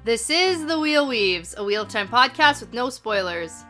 This is The Wheel Weaves, a Wheel of Time podcast with no spoilers.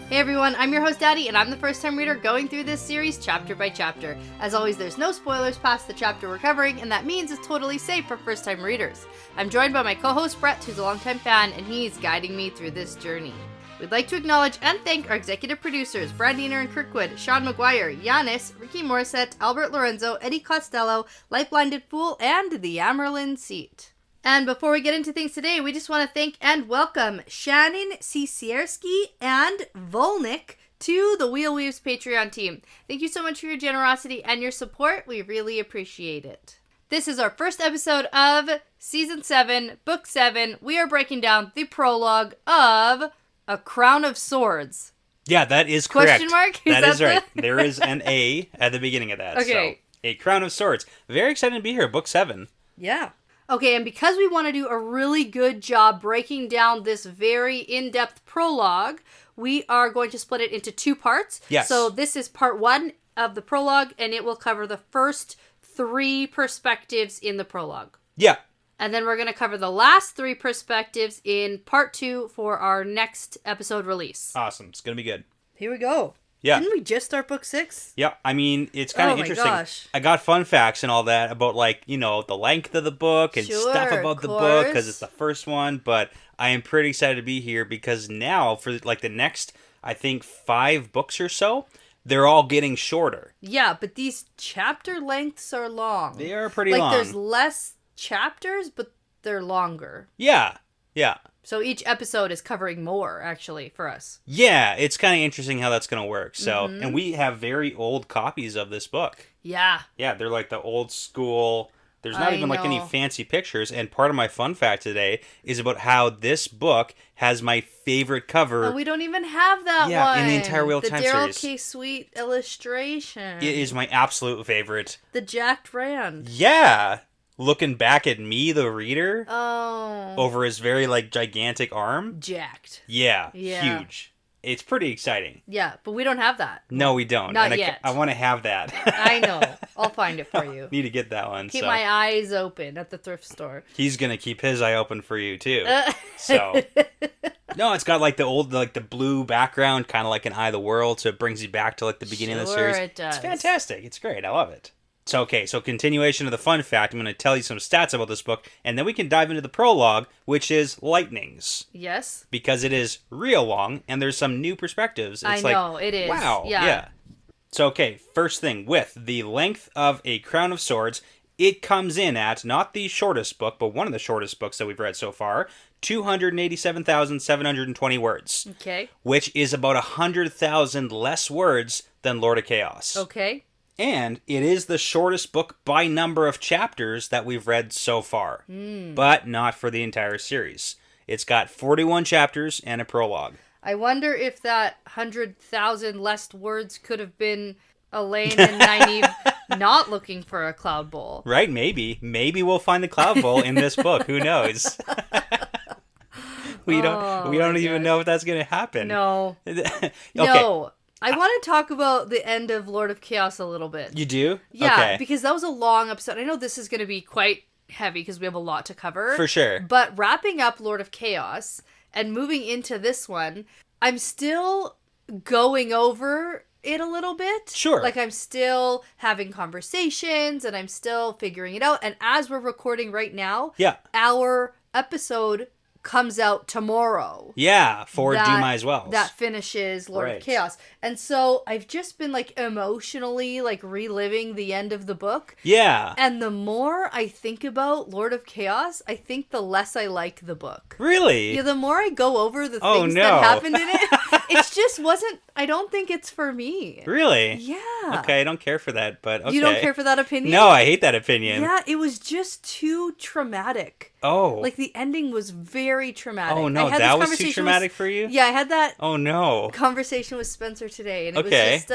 Hey everyone, I'm your host Daddy, and I'm the first time reader going through this series chapter by chapter. As always, there's no spoilers past the chapter we're covering, and that means it's totally safe for first time readers. I'm joined by my co-host Brett, who's a longtime fan, and he's guiding me through this journey. We'd like to acknowledge and thank our executive producers, Brandy and Kirkwood, Sean McGuire, Giannis, Rikky, Morrisette, Albert Lorenzo, Eddie Costello, LightBlindedFool, and the Amyrlin seat. And before we get into things today, we just want to thank and welcome Shannon Cisierski and Volnik to the Wheel Weaves Patreon team. Thank you so much for your generosity and your support. We really appreciate it. This is our first episode of Season 7, Book 7. We are breaking down the prologue of A Crown of Swords. Yeah, that is correct. Question mark? That is right. There is an A at the beginning of that. Okay. So, A Crown of Swords. Very excited to be here. Book 7. Yeah. Okay, and because we want to do a really good job breaking down this very in-depth prologue, we are going to split it into two parts. Yes. So this is part 1 of the prologue, and it will cover the first 3 perspectives in the prologue. Yeah. And then we're going to cover the last 3 perspectives in part 2 for our next episode release. Awesome. It's going to be good. Here we go. Yeah. Didn't we just start book 6? Yeah, I mean, it's kind of interesting. Gosh. I got fun facts and all that about, like, you know, the length of the book and stuff about the book because it's the first one. But I am pretty excited to be here because now, for like the next, I think, 5 books or so, they're all getting shorter. Yeah, but these chapter lengths are long. They are pretty long. Like, there's less chapters, but they're longer. Yeah, yeah. So each episode is covering more, actually, for us. Yeah, it's kind of interesting how that's going to work. So, and we have very old copies of this book. Yeah. Yeah, they're like the old school. There's not even like any fancy pictures. And part of my fun fact today is about how this book has my favorite cover. Oh, we don't even have that one. Yeah, in the entire Wheel of Time series. The Daryl K. Sweet illustration. It is my absolute favorite. The Jacked Rand. Yeah. Looking back at me, the reader. Oh. Over his very, like, gigantic arm. Jacked. Yeah. Huge. It's pretty exciting. Yeah, but we don't have that. No, we don't. Not yet. I want to have that. I know. I'll find it for you. Need to get that one. Keep my eyes open at the thrift store. He's going to keep his eye open for you, too. So. No, it's got, like, the old, like, the blue background, kind of like an Eye of the World, so it brings you back to, like, the beginning of the series. It does. It's fantastic. It's great. I love it. So, okay, so continuation of the fun fact. I'm going to tell you some stats about this book, and then we can dive into the prologue, which is lightnings. Yes. Because it is real long, and there's some new perspectives. It's I know, it is. Wow. Yeah. So, okay, first thing, with the length of A Crown of Swords, it comes in at, not the shortest book, but one of the shortest books that we've read so far, 287,720 words. Okay. Which is about 100,000 less words than Lord of Chaos. Okay. And it is the shortest book by number of chapters that we've read so far. But not for the entire series. It's got 41 chapters and a prologue. I wonder if that 100,000 less words could have been Elaine and Nynaeve not looking for a cloud bowl. Right, maybe. Maybe we'll find the cloud bowl in this book. Who knows? We don't even know if that's going to happen. No. Okay. No. I want to talk about the end of Lord of Chaos a little bit. You do? Yeah, okay. Because that was a long episode. I know this is going to be quite heavy because we have a lot to cover. For sure. But wrapping up Lord of Chaos and moving into this one, I'm still going over it a little bit. Sure. Like, I'm still having conversations and I'm still figuring it out. And as we're recording right now, our episode comes out tomorrow. Yeah, for Do Might As Well. That finishes Lord of Chaos. And so I've just been, like, emotionally, like, reliving the end of the book. Yeah. And the more I think about Lord of Chaos, I think the less I like the book. Really? Yeah, the more I go over the things that happened in it, it just wasn't, I don't think it's for me. Really? Yeah. Okay, I don't care for that, but okay. You don't care for that opinion? No, I hate that opinion. Yeah, it was just too traumatic. Oh. Like, the ending was very traumatic. Oh, no, that was too traumatic for you? Yeah, I had that conversation with Spencer today, and it was just...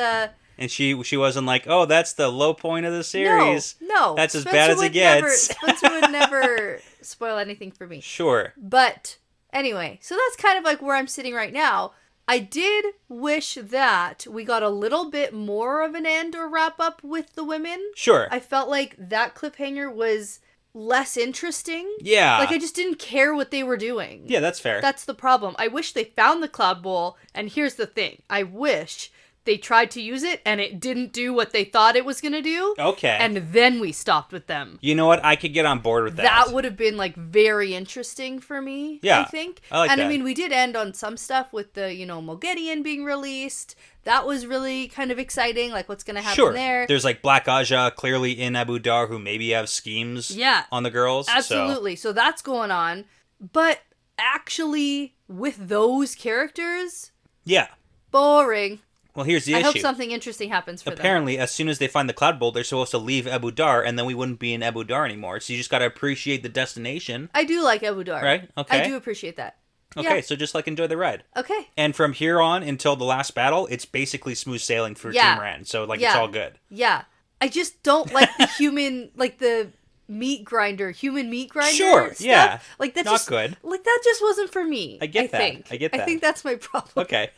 and she wasn't like, oh, that's the low point of the series. No. That's as bad as it gets. Spencer would never spoil anything for me. Sure. But, anyway, so that's kind of like where I'm sitting right now. I did wish that we got a little bit more of an end or wrap up with the women. Sure. I felt like that cliffhanger was less interesting. Yeah. Like, I just didn't care what they were doing. Yeah, that's fair. That's the problem. I wish they found the Cloud Bowl, and here's the thing. I wish they tried to use it, and it didn't do what they thought it was going to do. Okay. And then we stopped with them. You know what? I could get on board with that. That would have been, like, very interesting for me, yeah, I think. I like that. And, I mean, we did end on some stuff with the, Mogedion being released. That was really kind of exciting, like, what's going to happen there. There's, like, Black Aja clearly in Abu Dar who maybe have schemes on the girls. Absolutely. So that's going on. But actually, with those characters... Yeah. Boring. Well, here's the issue. I hope something interesting happens for them. Apparently, as soon as they find the Cloud Bowl, they're supposed to leave Abu Dar, and then we wouldn't be in Abu Dar anymore. So you just got to appreciate the destination. I do like Abu Dar. Right? Okay. I do appreciate that. Okay, yeah. So just, like, enjoy the ride. Okay. And from here on until the last battle, it's basically smooth sailing for Team Ran. So, like, it's all good. Yeah. I just don't like the human, like, the human meat grinder Sure, stuff. yeah. Like, that's not good. Like, that just wasn't for me. I get that. I think that's my problem. Okay.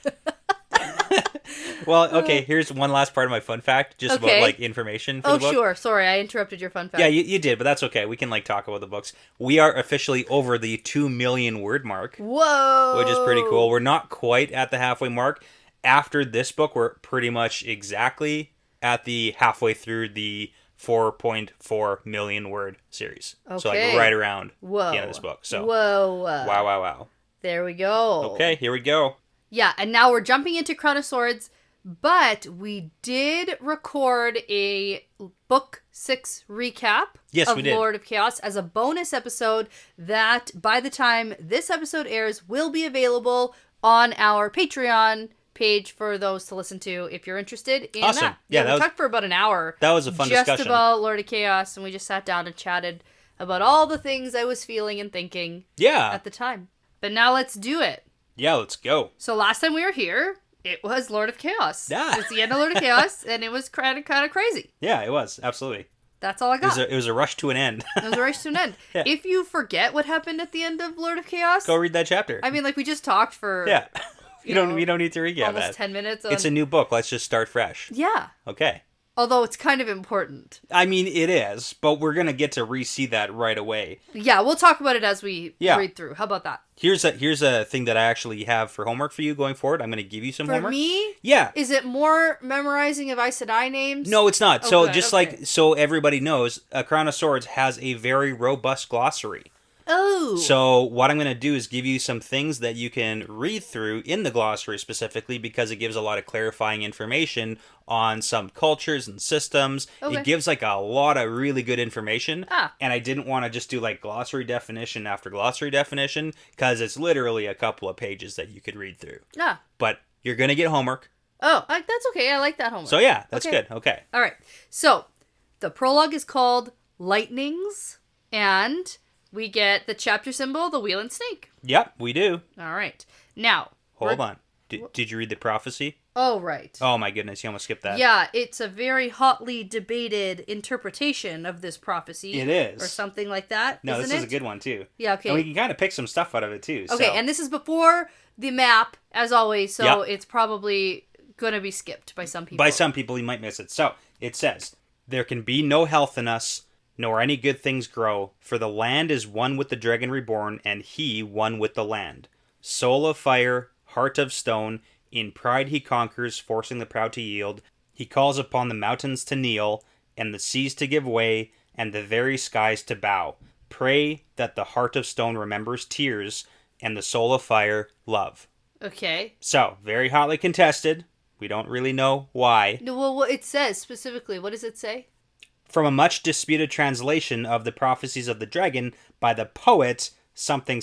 Well, okay, here's one last part of my fun fact, just about, like, information for the book. Oh, sure. Sorry, I interrupted your fun fact. Yeah, you did, but that's okay. We can, like, talk about the books. We are officially over the 2 million word mark. Whoa! Which is pretty cool. We're not quite at the halfway mark. After this book, we're pretty much exactly at the halfway through the 4.4 million word series. Okay. So, like, right around the end of this book. So, whoa. Wow. There we go. Okay, here we go. Yeah, and now we're jumping into Crown of Swords, but we did record a Book 6 recap of Lord of Chaos as a bonus episode that, by the time this episode airs, will be available on our Patreon page for those to listen to if you're interested in that. Yeah, we talked for about an hour. That was a fun discussion. Just about Lord of Chaos, and we just sat down and chatted about all the things I was feeling and thinking at the time. But now let's do it. Yeah, let's go. So last time we were here, it was Lord of Chaos. Yeah. It was the end of Lord of Chaos, and it was kind of crazy. Yeah, it was. Absolutely. That's all I got. It was a rush to an end. It was a rush to an end. Yeah. If you forget what happened at the end of Lord of Chaos... Go read that chapter. I mean, like, we just talked for... Yeah. We don't need to recap almost that. 10 minutes. It's a new book. Let's just start fresh. Yeah. Okay. Although it's kind of important. I mean, it is, but we're going to get to re-see that right away. Yeah, we'll talk about it as we read through. How about that? Here's a thing that I actually have for homework for you going forward. I'm going to give you some homework. For me? Yeah. Is it more memorizing of Aes Sedai names? No, it's not. So so everybody knows, A Crown of Swords has a very robust glossary. Oh. So what I'm going to do is give you some things that you can read through in the glossary specifically because it gives a lot of clarifying information on some cultures and systems. Okay. It gives like a lot of really good information. And I didn't want to just do like glossary definition after glossary definition because it's literally a couple of pages that you could read through. But you're going to get homework. Oh, that's okay. I like that homework. So yeah, that's good. Okay. All right. So the prologue is called Lightnings, and we get the chapter symbol, the wheel and snake. Yep, we do. All right. Now. Hold on. Did you read the prophecy? Oh, right. Oh, my goodness. You almost skipped that. Yeah, it's a very hotly debated interpretation of this prophecy. It is. Or something like that, No, this is a good one, too. Yeah, okay. And we can kind of pick some stuff out of it, too. Okay, and this is before the map, as always, so it's probably going to be skipped by some people. By some people, you might miss it. So, it says, "There can be no health in us, nor any good things grow, for the land is one with the dragon reborn, and he one with the land. Soul of fire, heart of stone, in pride he conquers, forcing the proud to yield. He calls upon the mountains to kneel, and the seas to give way, and the very skies to bow. Pray that the heart of stone remembers tears, and the soul of fire, love." Okay. So, very hotly contested. We don't really know why. No, well, what it says specifically, what does it say? From a much disputed translation of the prophecies of the dragon by the poet something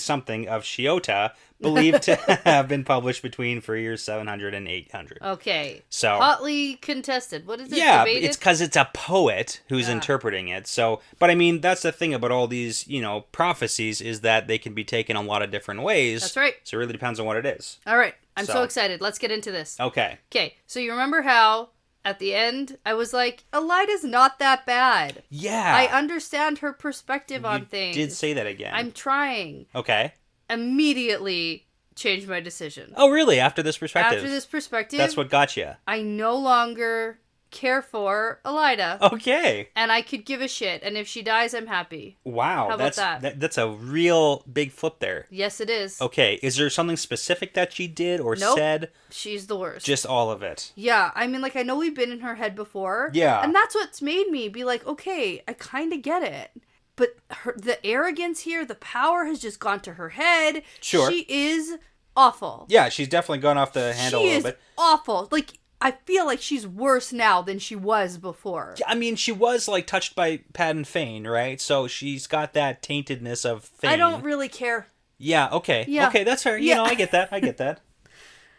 of Shiota, believed to have been published between for years 700 and 800. Okay. So hotly contested. What is it? Yeah, debated? It's because it's a poet who's interpreting it. So, but I mean, that's the thing about all these, prophecies is that they can be taken a lot of different ways. That's right. So it really depends on what it is. All right. I'm so excited. Let's get into this. Okay. Okay. So you remember how at the end, I was like, Elida's not that bad. Yeah. I understand her perspective on things. You did say that again. I'm trying. Okay. Immediately changed my decision. Oh, really? After this perspective? After this perspective. That's what got you. I no longer care for Elida. Okay. And I could give a shit. And if she dies, I'm happy. Wow. How about that? That's a real big flip there. Yes, it is. Okay. Is there something specific that she did or said? She's the worst. Just all of it. Yeah. I mean, like, I know we've been in her head before. Yeah. And that's what's made me be like, okay, I kind of get it. But the arrogance here, the power has just gone to her head. Sure. She is awful. Yeah, she's definitely gone off the handle a little bit. She is awful. Like, I feel like she's worse now than she was before. I mean, she was, like, touched by Pat Fane, right? So she's got that taintedness of Fane. I don't really care. Yeah, okay. Yeah. Okay, that's fair. You know, I get that.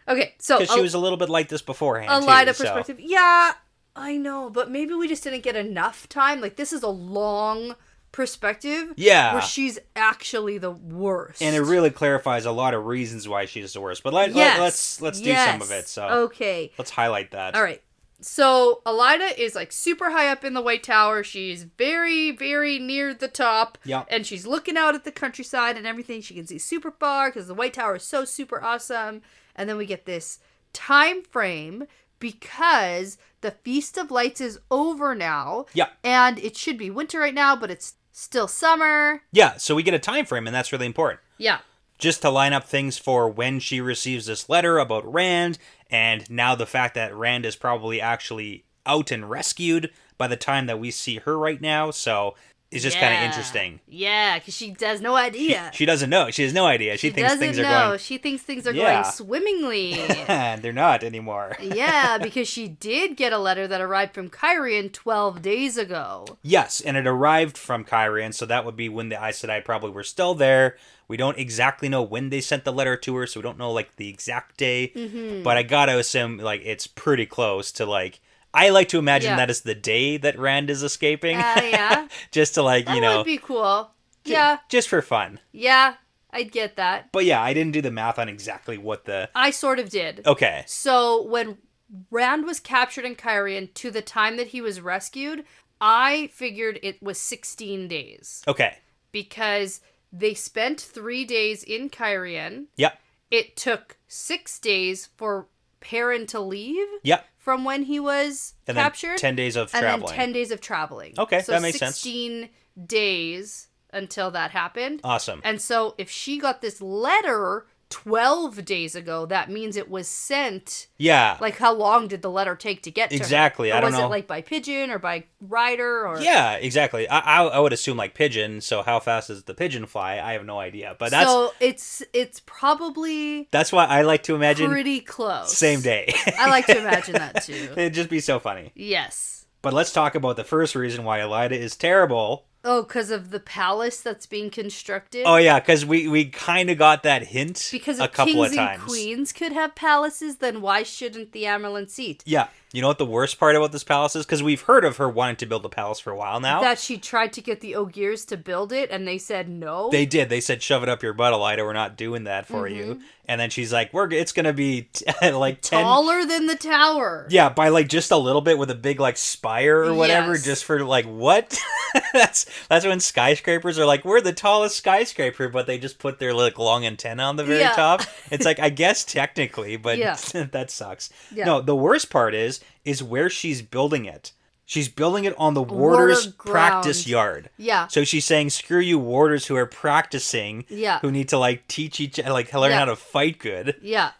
Okay, so... Because she was a little bit like this beforehand, Elida perspective. Yeah, I know, but maybe we just didn't get enough time. Like, this is a long perspective. Yeah. Where she's actually the worst. And it really clarifies a lot of reasons why she's the worst. But let's do some of it. So okay. Let's highlight that. All right. So Elida is like super high up in the White Tower. She's very, very near the top. Yeah. And she's looking out at the countryside and everything. She can see super far because the White Tower is so super awesome. And then we get this time frame because the Feast of Lights is over now. Yeah. And it should be winter right now, but it's still summer. Yeah, so we get a time frame, and that's really important. Yeah. Just to line up things for when she receives this letter about Rand, and now the fact that Rand is probably actually out and rescued by the time that we see her right now, so it's just kind of interesting. Yeah, because she has no idea. She doesn't know. She has no idea. She thinks things are going... She thinks things are going swimmingly. They're not anymore. Yeah, because she did get a letter that arrived from Kyrian 12 days ago. Yes, and it arrived from Kyrian, so that would be when the Aes Sedai probably were still there. We don't exactly know when they sent the letter to her, so we don't know, like, the exact day. Mm-hmm. But I gotta assume, like, it's pretty close to, like... I like to imagine that is the day that Rand is escaping. Yeah. Just to, like, that would be cool. Yeah. Just for fun. Yeah, I'd get that. But yeah, I didn't do the math on exactly what the... I sort of did. Okay. So when Rand was captured in Kyrian to the time that he was rescued, I figured it was 16 days. Okay. Because they spent 3 days in Kyrian. Yep. It took 6 days for Perrin to leave. Yep. From when he was captured. 10 days of traveling. And then 10 days of traveling. Okay, that makes sense. 16 days until that happened. Awesome. And so if she got this letter 12 days ago, that means it was sent. Yeah. Like, how long did the letter take to get to her? Exactly. I don't know. Was it, like, by pigeon or by rider? Or... Yeah, exactly. I would assume, like, pigeon, so how fast does the pigeon fly? I have no idea. But that's... So it's probably... That's why I like to imagine... Pretty close. Same day. I like to imagine that, too. It'd just be so funny. Yes. But let's talk about the first reason why Elida is terrible. Oh, because of the palace that's being constructed? Oh, yeah, because we kind of got that hint because a couple of times. Because if kings and queens could have palaces, then why shouldn't the Amyrlin seat? Yeah. You know what the worst part about this palace is? Because we've heard of her wanting to build a palace for a while now. That she tried to get the Ogiers to build it, and they said no? They did. They said, shove it up your butt, Elida. We're not doing that for you. And then she's like, it's going to be like 10... Taller than the tower. Yeah, by like just a little bit with a big like spire or whatever, just for like, what? That's when skyscrapers are like, we're the tallest skyscraper, but they just put their like long antenna on the very top. It's like, I guess technically, but that sucks. Yeah. No, the worst part is where she's building it. She's building it on the warders' practice yard. Yeah. So she's saying, screw you warders who are practicing. Yeah. Who need to like teach learn how to fight good. Yeah.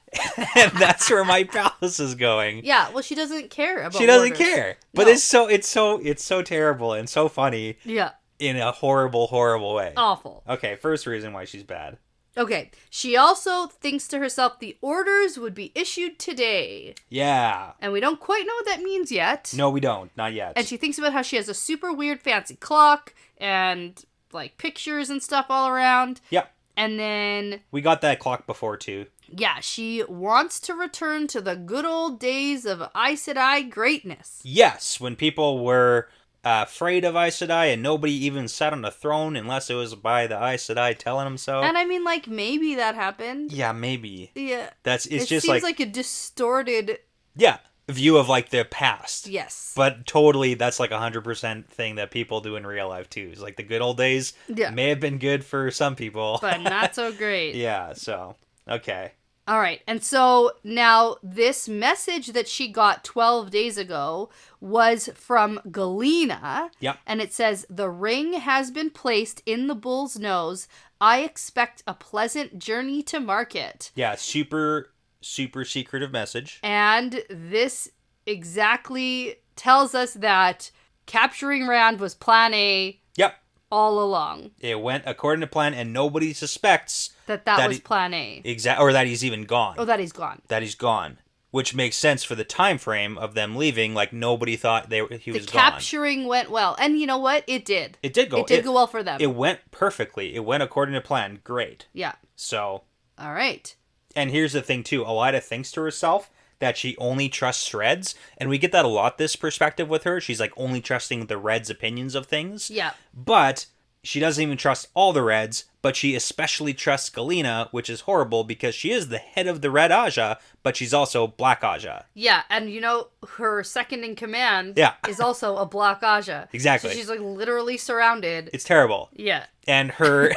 And that's where my palace is going. Yeah. Well, she doesn't care about She doesn't care. But it's so terrible and so funny. Yeah. In a horrible, horrible way. Awful. Okay, first reason why she's bad. Okay, she also thinks to herself the orders would be issued today. Yeah. And we don't quite know what that means yet. No, we don't. Not yet. And she thinks about how she has a super weird fancy clock and, like, pictures and stuff all around. Yep. And then... We got that clock before, too. Yeah, she wants to return to the good old days of Aes Sedai greatness. Yes, when people were... afraid of Aes Sedai, and nobody even sat on the throne unless it was by the Aes Sedai telling them so. And I mean, like, maybe that happened. Yeah, maybe. Yeah. It seems like a distorted... Yeah, view of, like, the past. Yes. But totally, that's, like, 100% thing that people do in real life, too. It's like, the good old days may have been good for some people. But not so great. Yeah, so, okay. All right. And so now this message that she got 12 days ago was from Galena. Yep. And it says, the ring has been placed in the bull's nose. I expect a pleasant journey to market. Yeah, super, super secretive message. And this exactly tells us that capturing Rand was plan A. Yep. All along. It went according to plan, and nobody suspects that was plan A. Or that he's even gone. Oh, that he's gone. That he's gone. Which makes sense for the time frame of them leaving. Like, nobody thought he was gone. The capturing went well. And you know what? It did. It did go. It did go well for them. It went perfectly. It went according to plan. Great. Yeah. So. All right. And here's the thing, too. Elida thinks to herself that she only trusts Reds. And we get that a lot, this perspective with her. She's, like, only trusting the Reds' opinions of things. Yeah. But she doesn't even trust all the Reds, but she especially trusts Galena, which is horrible because she is the head of the Red Aja, but she's also Black Aja. Yeah, and you know, her second in command is also a Black Aja. Exactly. So she's like literally surrounded. It's terrible. Yeah. And her...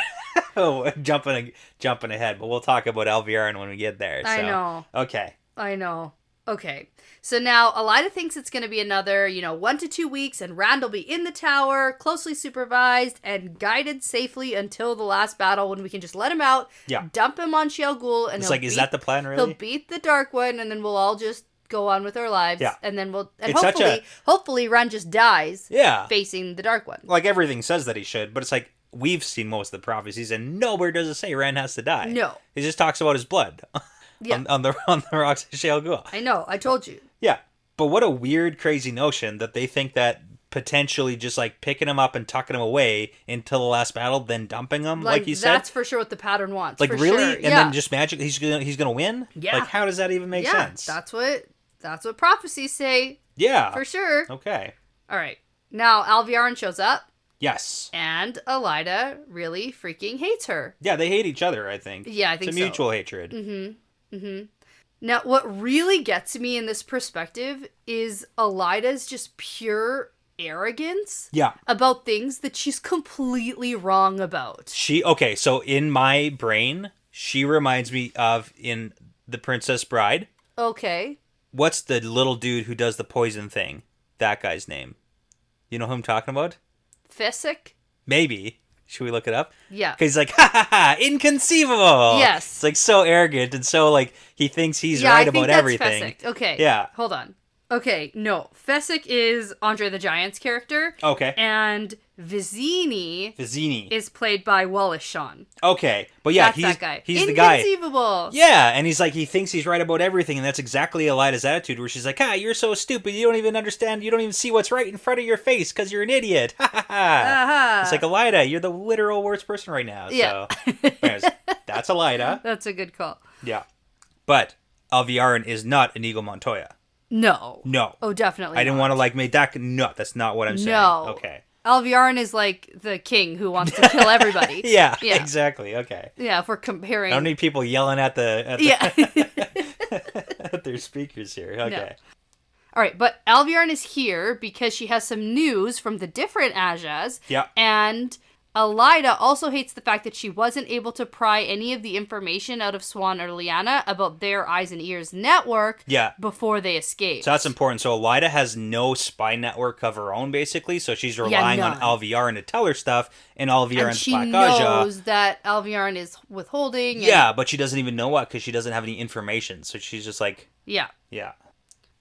jumping ahead, but we'll talk about Alviarin when we get there. So. I know. Okay. I know. Okay. So now Elida thinks it's going to be another, 1 to 2 weeks, and Rand will be in the tower, closely supervised, and guided safely until the last battle when we can just let him out, dump him on Shale Ghul, and is that the plan, really? He'll beat the Dark One, and then we'll all just go on with our lives. Yeah. And then hopefully Rand just dies facing the Dark One. Like everything says that he should, but it's like, we've seen most of the prophecies, and nowhere does it say Rand has to die. No. It just talks about his blood. Yeah. on the rocks of Shale Ghul. I know, I told you. Yeah. But what a weird, crazy notion that they think that potentially just like picking him up and tucking him away until the last battle, then dumping him, like you said. That's for sure what the pattern wants. Like, for really? Sure. And then just magically he's gonna win? Yeah. Like, how does that even make sense? That's what prophecies say. Yeah. For sure. Okay. All right. Now Alviarin shows up. Yes. And Elida really freaking hates her. Yeah, they hate each other, I think. Yeah, I think it's a mutual hatred. Mm-hmm. Mm-hmm. Now, what really gets me in this perspective is Elida's just pure arrogance about things that she's completely wrong about. Okay, so in my brain, she reminds me of in The Princess Bride. Okay. What's the little dude who does the poison thing? That guy's name. You know who I'm talking about? Fessick? Maybe. Should we look it up? Yeah. Because he's like, ha ha ha, inconceivable. Yes. It's like so arrogant and so like he thinks he's right about everything. Fessick. Okay. Yeah. Hold on. Okay, no. Fessick is Andre the Giant's character. Okay. And Vizzini is played by Wallace Shawn. Okay. But yeah, that's that guy. He's the guy. Inconceivable. Yeah, and he's like, he thinks he's right about everything, and that's exactly Elida's attitude, where she's like, you're so stupid, you don't even understand, you don't even see what's right in front of your face, because you're an idiot. Ha ha ha. It's like, Elida, you're the literal worst person right now. Yeah. So, anyways, that's Elida. That's a good call. Yeah. But Alviarin is not Inigo Montoya. No. Oh, definitely I didn't want to make that. No, that's not what I'm saying. No. Okay. Alviarin is like the king who wants to kill everybody. yeah, exactly. Okay. Yeah, if we're comparing. I don't need people yelling at at their speakers here. Okay. No. All right, but Alviarin is here because she has some news from the different Ajas. Yeah. And Elida also hates the fact that she wasn't able to pry any of the information out of Swan or Lyanna about their Eyes and Ears network before they escaped. So that's important. So Elida has no spy network of her own, basically, so she's relying on Alviarin to tell her stuff, and Alviarin's Black Aja. She knows that Alviarin is withholding. Yeah, but she doesn't even know what, because she doesn't have any information, so she's just like... Yeah. Yeah.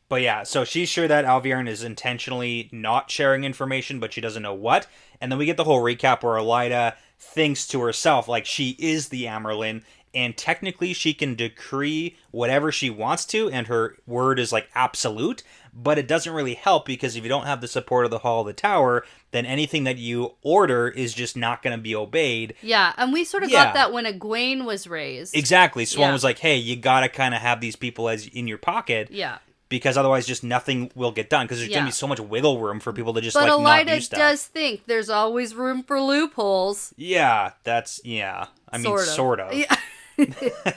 But yeah, so she's sure that Alviarin is intentionally not sharing information, but she doesn't know what. And then we get the whole recap where Elida thinks to herself, like, she is the Amyrlin, and technically she can decree whatever she wants to, and her word is, like, absolute. But it doesn't really help, because if you don't have the support of the Hall of the Tower, then anything that you order is just not going to be obeyed. Yeah, and we sort of got that when Egwene was raised. Exactly. Swan was like, hey, you got to kind of have these people as in your pocket. Yeah. Because otherwise just nothing will get done. Because there's going to be so much wiggle room for people to just not do stuff. But Elida does think there's always room for loopholes. Yeah, I mean, sort of. Yeah.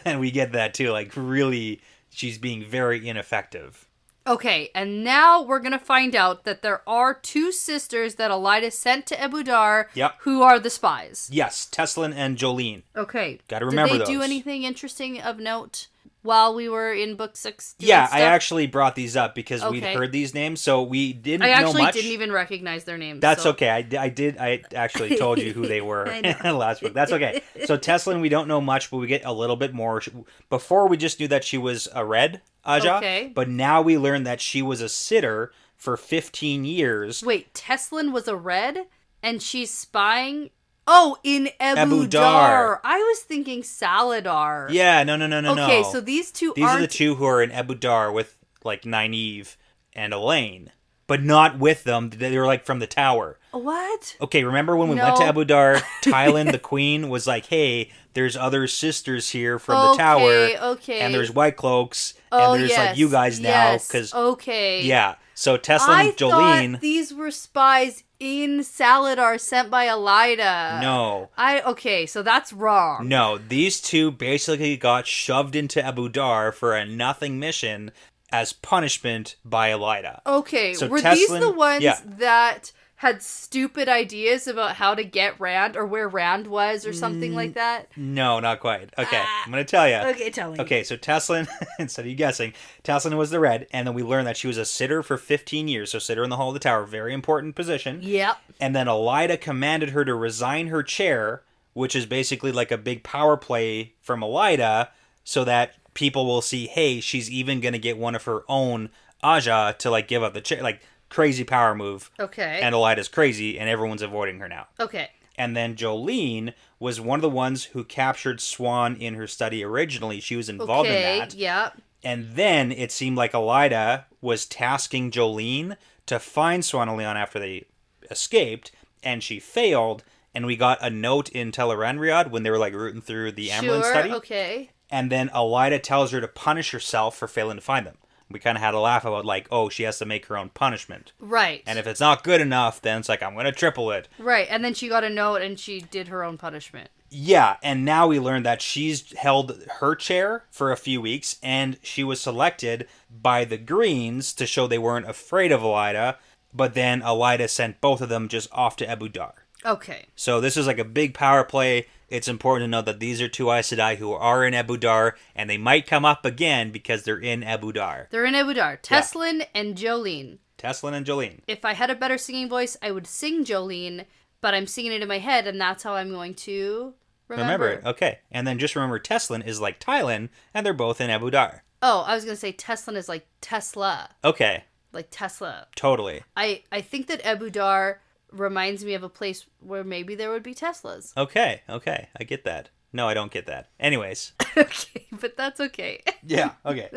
And we get that too. Like, really, she's being very ineffective. Okay, and now we're going to find out that there are two sisters that Elida sent to Abu Dar who are the spies. Yes, Teslin and Jolene. Okay. Gotta remember those. Did they do anything interesting of note? while we were in book 6? Yeah, I actually brought these up because we'd heard these names, so we didn't know much. I actually didn't even recognize their names. That's okay. I actually told you who they were in the last book. That's okay. So Teslin, we don't know much, but we get a little bit more. Before, we just knew that she was a red Aja, but now we learn that she was a sitter for 15 years. Wait, Teslin was a red, and she's spying... Oh, in Ebu Dar. I was thinking Saladar. Yeah, no. Okay, so these are the two who are in Ebu Dar with, like, Nynaeve and Elaine. But not with them. They were, like, from the tower. What? Okay, remember when we went to Ebu Dar, Tylan, the queen, was like, hey, there's other sisters here from the tower. Okay. And there's White Cloaks. And there's, like, you guys now. Yes, okay. Yeah. So Teslin and Jolene... I thought these were spies in Saladar sent by Elida. No. Okay, so that's wrong. No, these two basically got shoved into Ebu Dar for a nothing mission as punishment by Elida. Okay, so were these the ones that had stupid ideas about how to get Rand or where Rand was or something like that? No, not quite. Okay, I'm going to tell you. Okay, tell me. Okay, so Teslin, instead of you guessing, Teslin was the red, and then we learned that she was a sitter for 15 years, so sitter in the Hall of the Tower, very important position. Yep. And then Elida commanded her to resign her chair, which is basically like a big power play from Elida, so that people will see, hey, she's even going to get one of her own Aja to, like, give up the chair, like... Crazy power move. Okay. And Elida's crazy, and everyone's avoiding her now. Okay. And then Jolene was one of the ones who captured Swan in her study originally. She was involved in that. Yeah. And then it seemed like Elida was tasking Jolene to find Swan and Leon after they escaped, and she failed. And we got a note in Tel'aran'rhiod when they were, like, rooting through the Amyrlin study. Okay. And then Elida tells her to punish herself for failing to find them. We kind of had a laugh about, like, oh, she has to make her own punishment. Right. And if it's not good enough, then it's like, I'm going to triple it. Right. And then she got a note and she did her own punishment. Yeah. And now we learned that she's held her chair for a few weeks, and she was selected by the Greens to show they weren't afraid of Elida. But then Elida sent both of them just off to Ebu Dar. Okay. So this is like a big power play. It's important to know that these are two Aes Sedai who are in Ebu Dar, and they might come up again because they're in Ebu Dar. They're in Ebu Dar. Teslin and Jolene. Teslin and Jolene. If I had a better singing voice, I would sing Jolene, but I'm singing it in my head, and that's how I'm going to remember it. Okay. And then just remember Teslin is like Tylan, and they're both in Ebu Dar. Oh, I was going to say Teslin is like Tesla. Okay. Like Tesla. Totally. I think that Ebu Dar reminds me of a place where maybe there would be Teslas. Okay. I get that. No, I don't get that. Anyways. Okay, but that's okay. Yeah, okay.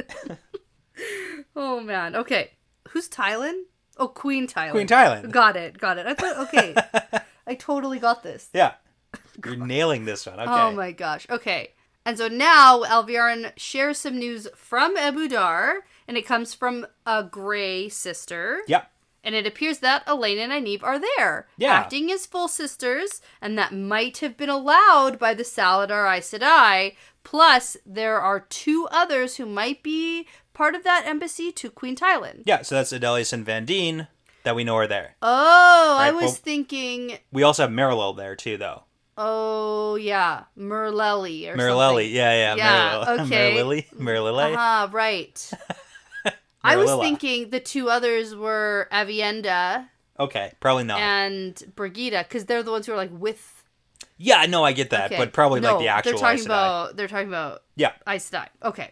Oh, man. Okay. Who's Tylan? Oh, Queen Tylan. Queen Tylan. Got it. I thought, okay. I totally got this. Yeah. You're nailing this one. Okay. Oh, my gosh. Okay. And so now Alviarin shares some news from Ebu Dar, and it comes from a Grey sister. Yep. And it appears that Elaine and Nynaeve are there, acting as full sisters, and that might have been allowed by the Saladar Aes Sedai. Plus, there are two others who might be part of that embassy to Queen Tylan. Yeah, so that's Adelius and Vandine that we know are there. Oh, right, I was thinking... We also have Merilel there, too, though. Oh, yeah. Merlelli or Merlelli, something. yeah. Okay. Merlille? Right. I was thinking the two others were Avienda. Okay, probably not. And Brigida, because they're the ones who are like with. Yeah, no, I get that, but probably like the actual Aes Sedai. They're talking about. Yeah. Aes Sedai. Okay.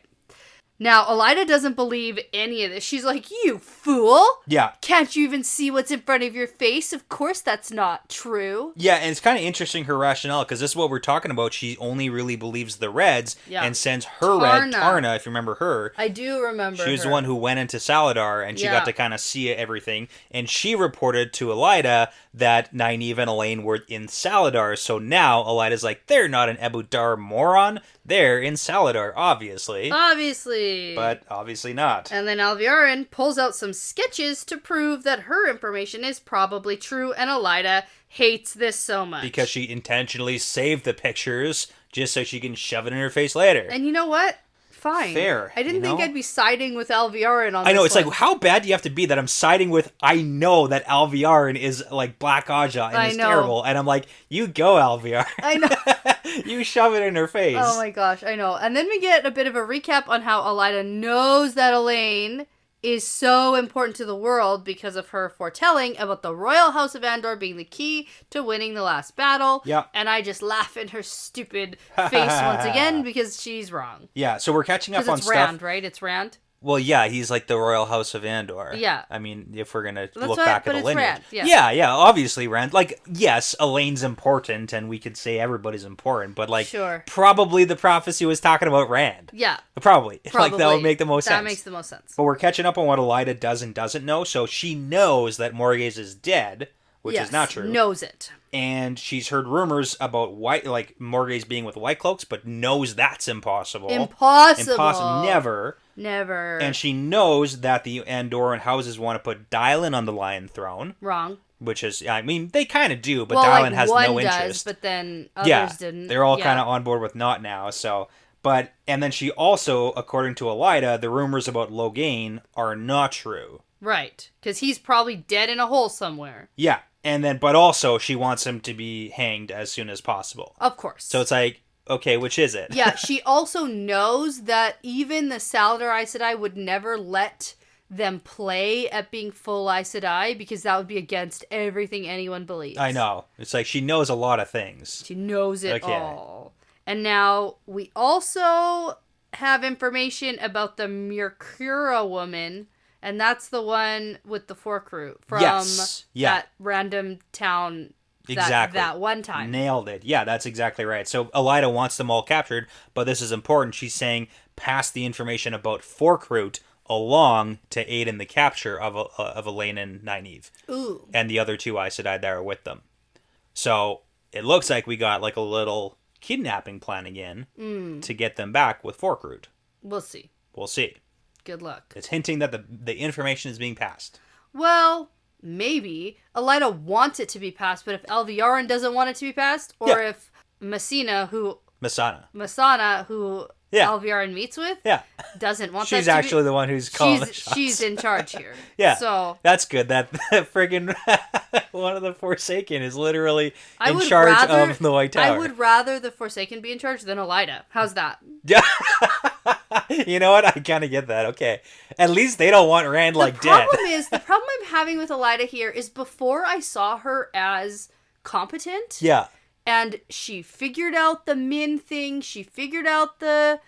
Now, Elida doesn't believe any of this. She's like, you fool! Yeah. Can't you even see what's in front of your face? Of course that's not true. Yeah, and it's kind of interesting, her rationale, because this is what we're talking about. She only really believes the Reds and sends her red, Tarna, if you remember her. I do remember She was the one who went into Saladar, and she got to kind of see everything. And she reported to Elida that Nynaeve and Elaine were in Saladar, so now Elida's like, they're not in Ebu Dar, moron. They're in Saladar, obviously. Obviously. But obviously not. And then Alviarin pulls out some sketches to prove that her information is probably true, and Elida hates this so much. Because she intentionally saved the pictures just so she can shove it in her face later. And you know what? fine. Fair. I didn't think I'd be siding with Alviarin on this I know, it's one. like, how bad do you have to be that I'm siding with, I know that Alviarin is, like, Black Aja and is terrible. And I'm like, you go, Alviarin. I know. You shove it in her face. Oh my gosh, I know. And then we get a bit of a recap on how Elida knows that Elaine is so important to the world because of her foretelling about the Royal House of Andor being the key to winning the last battle. Yeah. And I just laugh in her stupid face once again because she's wrong. Yeah, so we're catching up on it's stuff. Rand, right? It's Rand? Well, yeah, he's like the Royal House of Andor. Yeah. I mean, if we're going to look back at the lineage. Rand, yeah, obviously Rand. Like, yes, Elaine's important, and we could say everybody's important, but, like, probably the prophecy was talking about Rand. Yeah. Probably. Like, that would make the most sense. That makes the most sense. But we're catching up on what Elida does and doesn't know, so she knows that Morgase is dead, which is not true. Knows it. And she's heard rumors about Morgase being with White Cloaks, but knows that's impossible. Impossible. Never. And she knows that the Andoran houses want to put Dylan on the Lion Throne. Wrong. Which is, I mean, they kind of do, but Dylan has no interest. Does, but then others didn't. They're all kind of on board with not now, so... But, and then she also, according to Elida, the rumors about Logain are not true. Right. Because he's probably dead in a hole somewhere. Yeah. And then, but also, she wants him to be hanged as soon as possible. Of course. So it's like, okay, which is it? Yeah, she also knows that even the Saladar Aes Sedai would never let them play at being full Aes Sedai because that would be against everything anyone believes. I know. It's like she knows a lot of things. She knows it all. And now we also have information about the Mercura woman, and that's the one with the fork root from that random town. Exactly. That one time. Nailed it. Yeah, that's exactly right. So Elida wants them all captured, but this is important. She's saying pass the information about Forkroot along to aid in the capture of Elaine and Nynaeve. Ooh. And the other two Aes Sedai that are with them. So it looks like we got like a little kidnapping plan again to get them back with Forkroot. We'll see. We'll see. Good luck. It's hinting that the information is being passed. Well... Maybe. Elida wants it to be passed, but if Alviarin doesn't want it to be passed, or if Masana, who Alviarin meets with, doesn't want that to be... She's actually the one who's calling the shots. She's in charge here. So that's good. That friggin' one of the Forsaken is literally in charge of the White Tower. I would rather the Forsaken be in charge than Elida. How's that? Yeah. You know what? I kind of get that. Okay. At least they don't want Rand dead. The problem I'm having with Elida here is before I saw her as competent. Yeah. And she figured out the Min thing. She figured out the,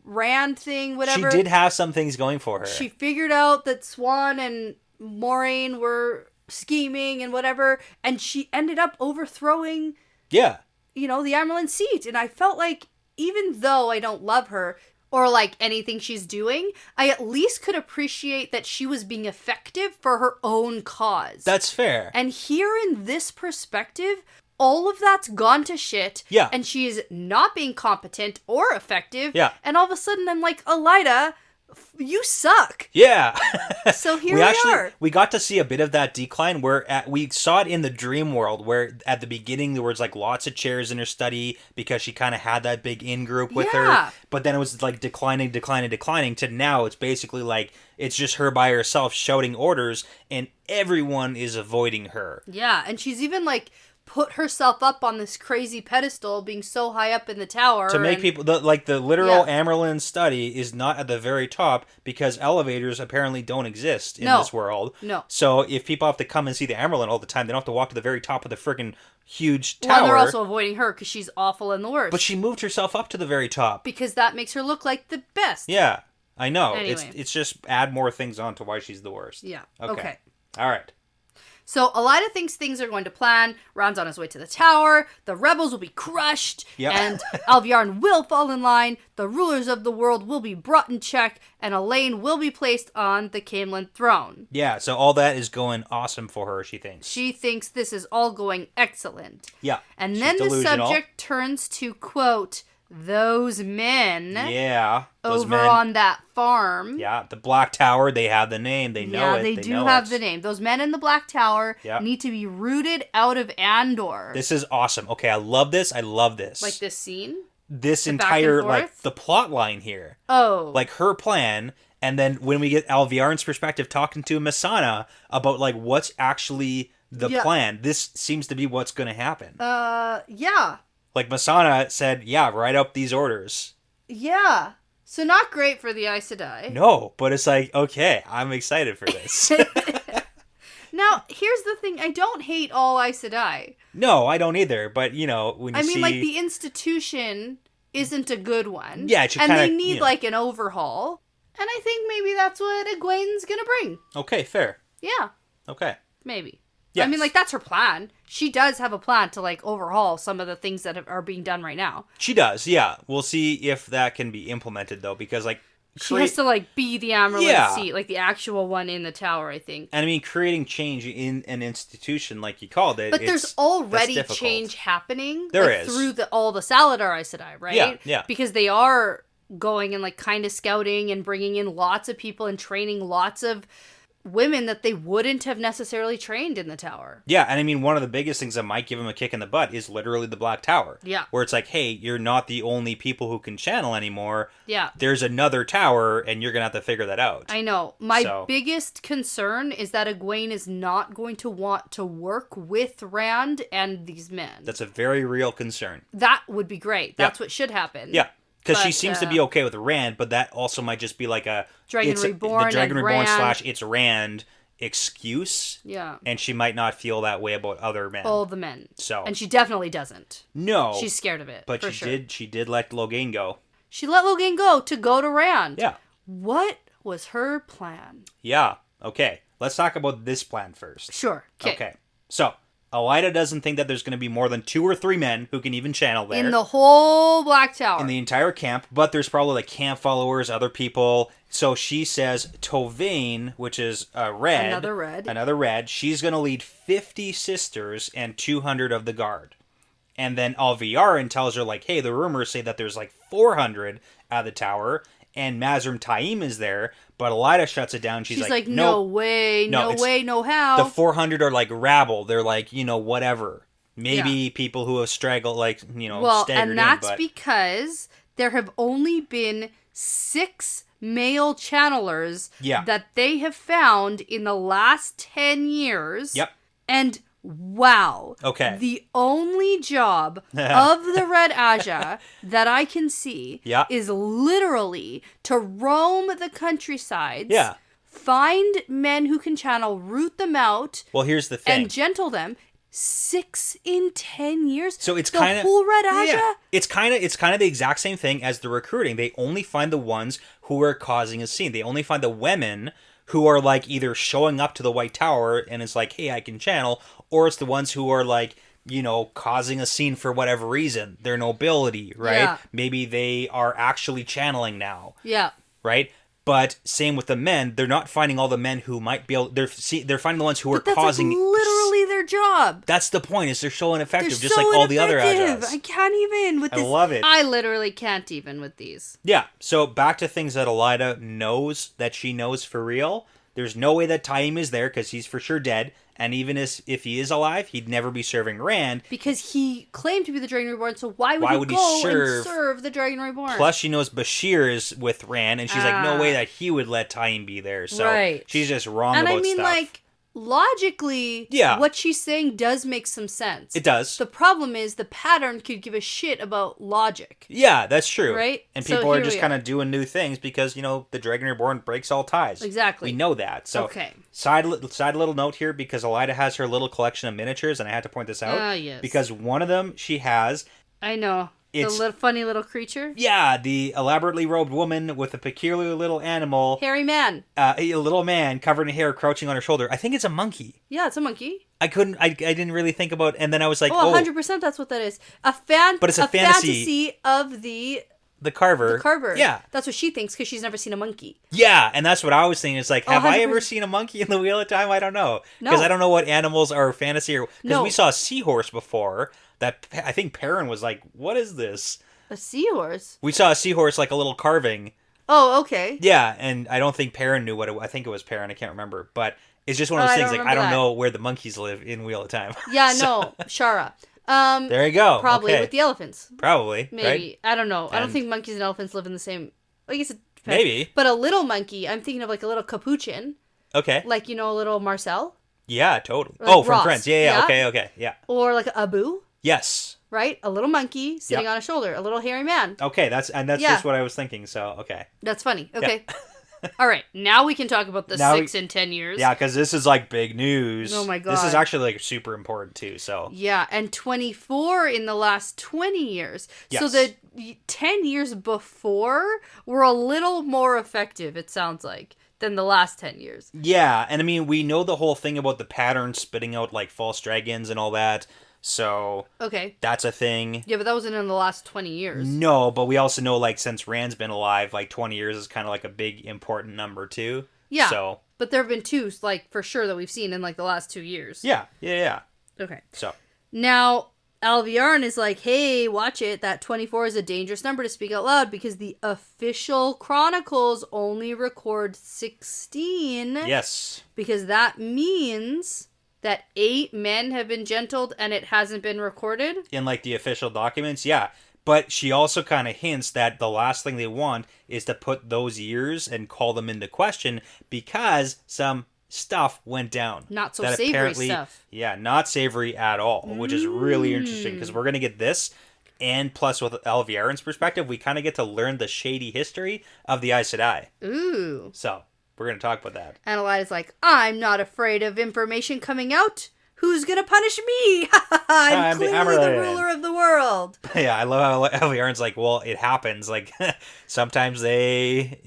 Rand thing, whatever. She did have some things going for her. She figured out that Swan and Moraine were scheming and whatever. And she ended up overthrowing, the Amyrlin seat. And I felt like, even though I don't love her or like anything she's doing, I at least could appreciate that she was being effective for her own cause. That's fair. And here in this perspective, all of that's gone to shit. Yeah. And she is not being competent or effective. Yeah. And all of a sudden I'm like, Elida, you suck. Yeah. So here we are. We got to see a bit of that decline where we saw it in the dream world where at the beginning there was like lots of chairs in her study because she kind of had that big in-group with her. But then it was like declining to now it's basically like it's just her by herself shouting orders and everyone is avoiding her. Yeah. And she's even like put herself up on this crazy pedestal being so high up in the tower. To make people, the literal Amyrlin study is not at the very top because elevators apparently don't exist in this world. No. So if people have to come and see the Amyrlin all the time, they don't have to walk to the very top of the freaking huge tower. Well, they're also avoiding her because she's awful and the worst. But she moved herself up to the very top. Because that makes her look like the best. Yeah, I know. Anyway. It's just add more things on to why she's the worst. Yeah. Okay. All right. So Elida thinks things are going to plan. Rand's on his way to the tower. The rebels will be crushed. Yep. And Alviarin will fall in line. The rulers of the world will be brought in check. And Elaine will be placed on the Camelin throne. Yeah, so all that is going awesome for her, she thinks. She thinks this is all going excellent. Yeah. And then the subject turns to, quote, those men. Yeah. Over on that farm. Yeah, the Black Tower, they have the name. They know it. Yeah, they do have the name. Those men in the Black Tower need to be rooted out of Andor. This is awesome. Okay, I love this. Like this scene? this The entire, back and like, forth? the plot line here. Oh. Like, her plan, and then when we get Alviarin's perspective talking to Masana about, like, what's actually the plan, this seems to be what's going to happen. Yeah. Like, Masana said, yeah, write up these orders. Yeah. So not great for the Aes Sedai. No, but it's like, okay, I'm excited for this. Now, here's the thing. I don't hate all Aes Sedai. No, I don't either. But, you know, when you see... I mean, like, the institution isn't a good one. Yeah, it should and kinda, they need, like, an overhaul. And I think maybe that's what Egwene's gonna bring. Okay, fair. Yeah. Okay. Maybe. Yes. I mean, like, that's her plan. She does have a plan to, like, overhaul some of the things that are being done right now. She does, yeah. We'll see if that can be implemented, though, because, like... She has to, like, be the Amyrlin Yeah. seat, like, the actual one in the tower, I think. And, I mean, creating change in an institution, like you called it, But there's already change happening. There like, is. Through all the Saladar Aes Sedai, right? Yeah, yeah. Because they are going and, like, kind of scouting and bringing in lots of people and training lots of women that they wouldn't have necessarily trained in the tower. Yeah, and I mean, one of the biggest things that might give him a kick in the butt is literally the Black Tower. Yeah. Where it's like, hey, you're not the only people who can channel anymore. Yeah. There's another tower, and you're going to have to figure that out. I know. My biggest concern is that Egwene is not going to want to work with Rand and these men. That's a very real concern. That would be great. That's what should happen. Yeah. Because she seems to be okay with Rand, but that also might just be like a... Dragon Reborn the Dragon and Reborn Rand. / it's Rand excuse. Yeah. And she might not feel that way about other men. All the men. So. And she definitely doesn't. No. She's scared of it. But she did let Logain go. She let Logain go to Rand. Yeah. What was her plan? Yeah. Okay. Let's talk about this plan first. Sure. Okay. So, Elaida doesn't think that there's going to be more than 2 or 3 men who can even channel there. In the whole Black Tower. In the entire camp, but there's probably like camp followers, other people. So she says Tovann, which is red. Another red. She's going to lead 50 sisters and 200 of the guard. And then Alviarin tells her, like, hey, the rumors say that there's like 400 at the tower. And Mazrim Taim is there, but Elaida shuts it down. She's like, no way, no way, no how. The 400 are like rabble. They're like, whatever. Maybe people who have straggled, like, staggered in. Well, and that's because there have only been 6 male channelers that they have found in the last 10 years. Yep. And wow. Okay. The only job of the Red Aja that I can see is literally to roam the countrysides. Yeah. Find men who can channel, root them out. Well, here's the thing. And gentle them. 6 in 10 years. So it's kind of the whole Red Aja. Yeah. It's kind of the exact same thing as the recruiting. They only find the ones who are causing a scene. They only find the women who are like either showing up to the White Tower and it's like, hey, I can channel, or it's the ones who are like, causing a scene for whatever reason. Their nobility, right? Yeah. Maybe they are actually channeling now. Yeah. Right? But same with the men. They're not finding all the men who might be able... They're finding the ones who are causing... That's literally their job. That's the point, is they're so ineffective, just like all the other Ajas. I can't even with this. I love it. I literally can't even with these. Yeah, so back to things that Elaida knows that she knows for real. There's no way that Taim is there, because he's for sure dead. And even if he is alive, he'd never be serving Rand. Because he claimed to be the Dragon Reborn, so why would he go and serve the Dragon Reborn? Plus, she knows Bashir is with Rand, and she's like, no way that he would let Taim be there. So she's just wrong about stuff. And I mean, like, logically, what she's saying does make some sense. It does. The problem is the pattern could give a shit about logic. Yeah, that's true. Right? And people are just kind of doing new things because, the Dragon Reborn breaks all ties. Exactly. We know that. So, side little note here, because Elaida has her little collection of miniatures, and I had to point this out. Yes. Because one of them she has... I know. The funny little creature? Yeah, the elaborately robed woman with a peculiar little animal. Hairy man. A little man covered in hair crouching on her shoulder. I think it's a monkey. Yeah, it's a monkey. I didn't really think about, and then I was like, 100% that's what that is. But it's a fantasy of the carver. The carver. Yeah. That's what she thinks, because she's never seen a monkey. Yeah, and that's what I was thinking. It's like, have I ever seen a monkey in the Wheel of Time? I don't know. Because I don't know what animals are fantasy. Because we saw a seahorse before, that I think Perrin was like, what is this? A seahorse? We saw a seahorse, like a little carving. Oh, okay. Yeah, and I don't think Perrin knew what I think it was Perrin, I can't remember. But it's just one of those things, like, I don't know where the monkeys live in Wheel of Time. Yeah, no, Shara. There you go. Probably okay. with the elephants. Probably. Maybe. Right? I don't know. I don't And- think monkeys and elephants live in the same... I guess it depends. Maybe. But a little monkey, I'm thinking of like a little capuchin. Okay. Like, a little Marcel. Yeah, totally. Like from Ross. Friends. Yeah. Yeah. Okay. Yeah. Or like a Abu, Yes. right? A little monkey sitting on a shoulder. A little hairy man. Okay, that's Yeah. just what I was thinking, so, okay. That's funny. Okay. All right. Now we can talk about the 6 and 10 years. Yeah, because this is, like, big news. Oh, my God. This is actually, like, super important, too, so. Yeah, and 24 in the last 20 years. Yes. So the 10 years before were a little more effective, it sounds like, than the last 10 years. Yeah, and I mean, we know the whole thing about the pattern spitting out, like, false dragons and all that, so... Okay. That's a thing. Yeah, but that wasn't in the last 20 years. No, but we also know, like, since Rand's been alive, like, 20 years is kind of, like, a big, important number, too. Yeah, So... but there have been 2, like, for sure that we've seen in, like, the last 2 years. Yeah. Okay. So... Now, Alviarn is like, hey, watch it. That 24 is a dangerous number to speak out loud because the official chronicles only record 16. Yes. Because that means that 8 men have been gentled and it hasn't been recorded. In, like, the official documents, yeah. But she also kind of hints that the last thing they want is to put those years and call them into question because some stuff went down. Not so savory stuff. Yeah, not savory at all, which is really interesting because we're going to get this. And plus, with Alviarin's perspective, we kind of get to learn the shady history of the Aes Sedai. Ooh. So, we're going to talk about that. And Elida's like, I'm not afraid of information coming out. Who's going to punish me? I'm clearly the ruler of the world. Yeah, I love how Alviarin's like, well, it happens. Like, sometimes you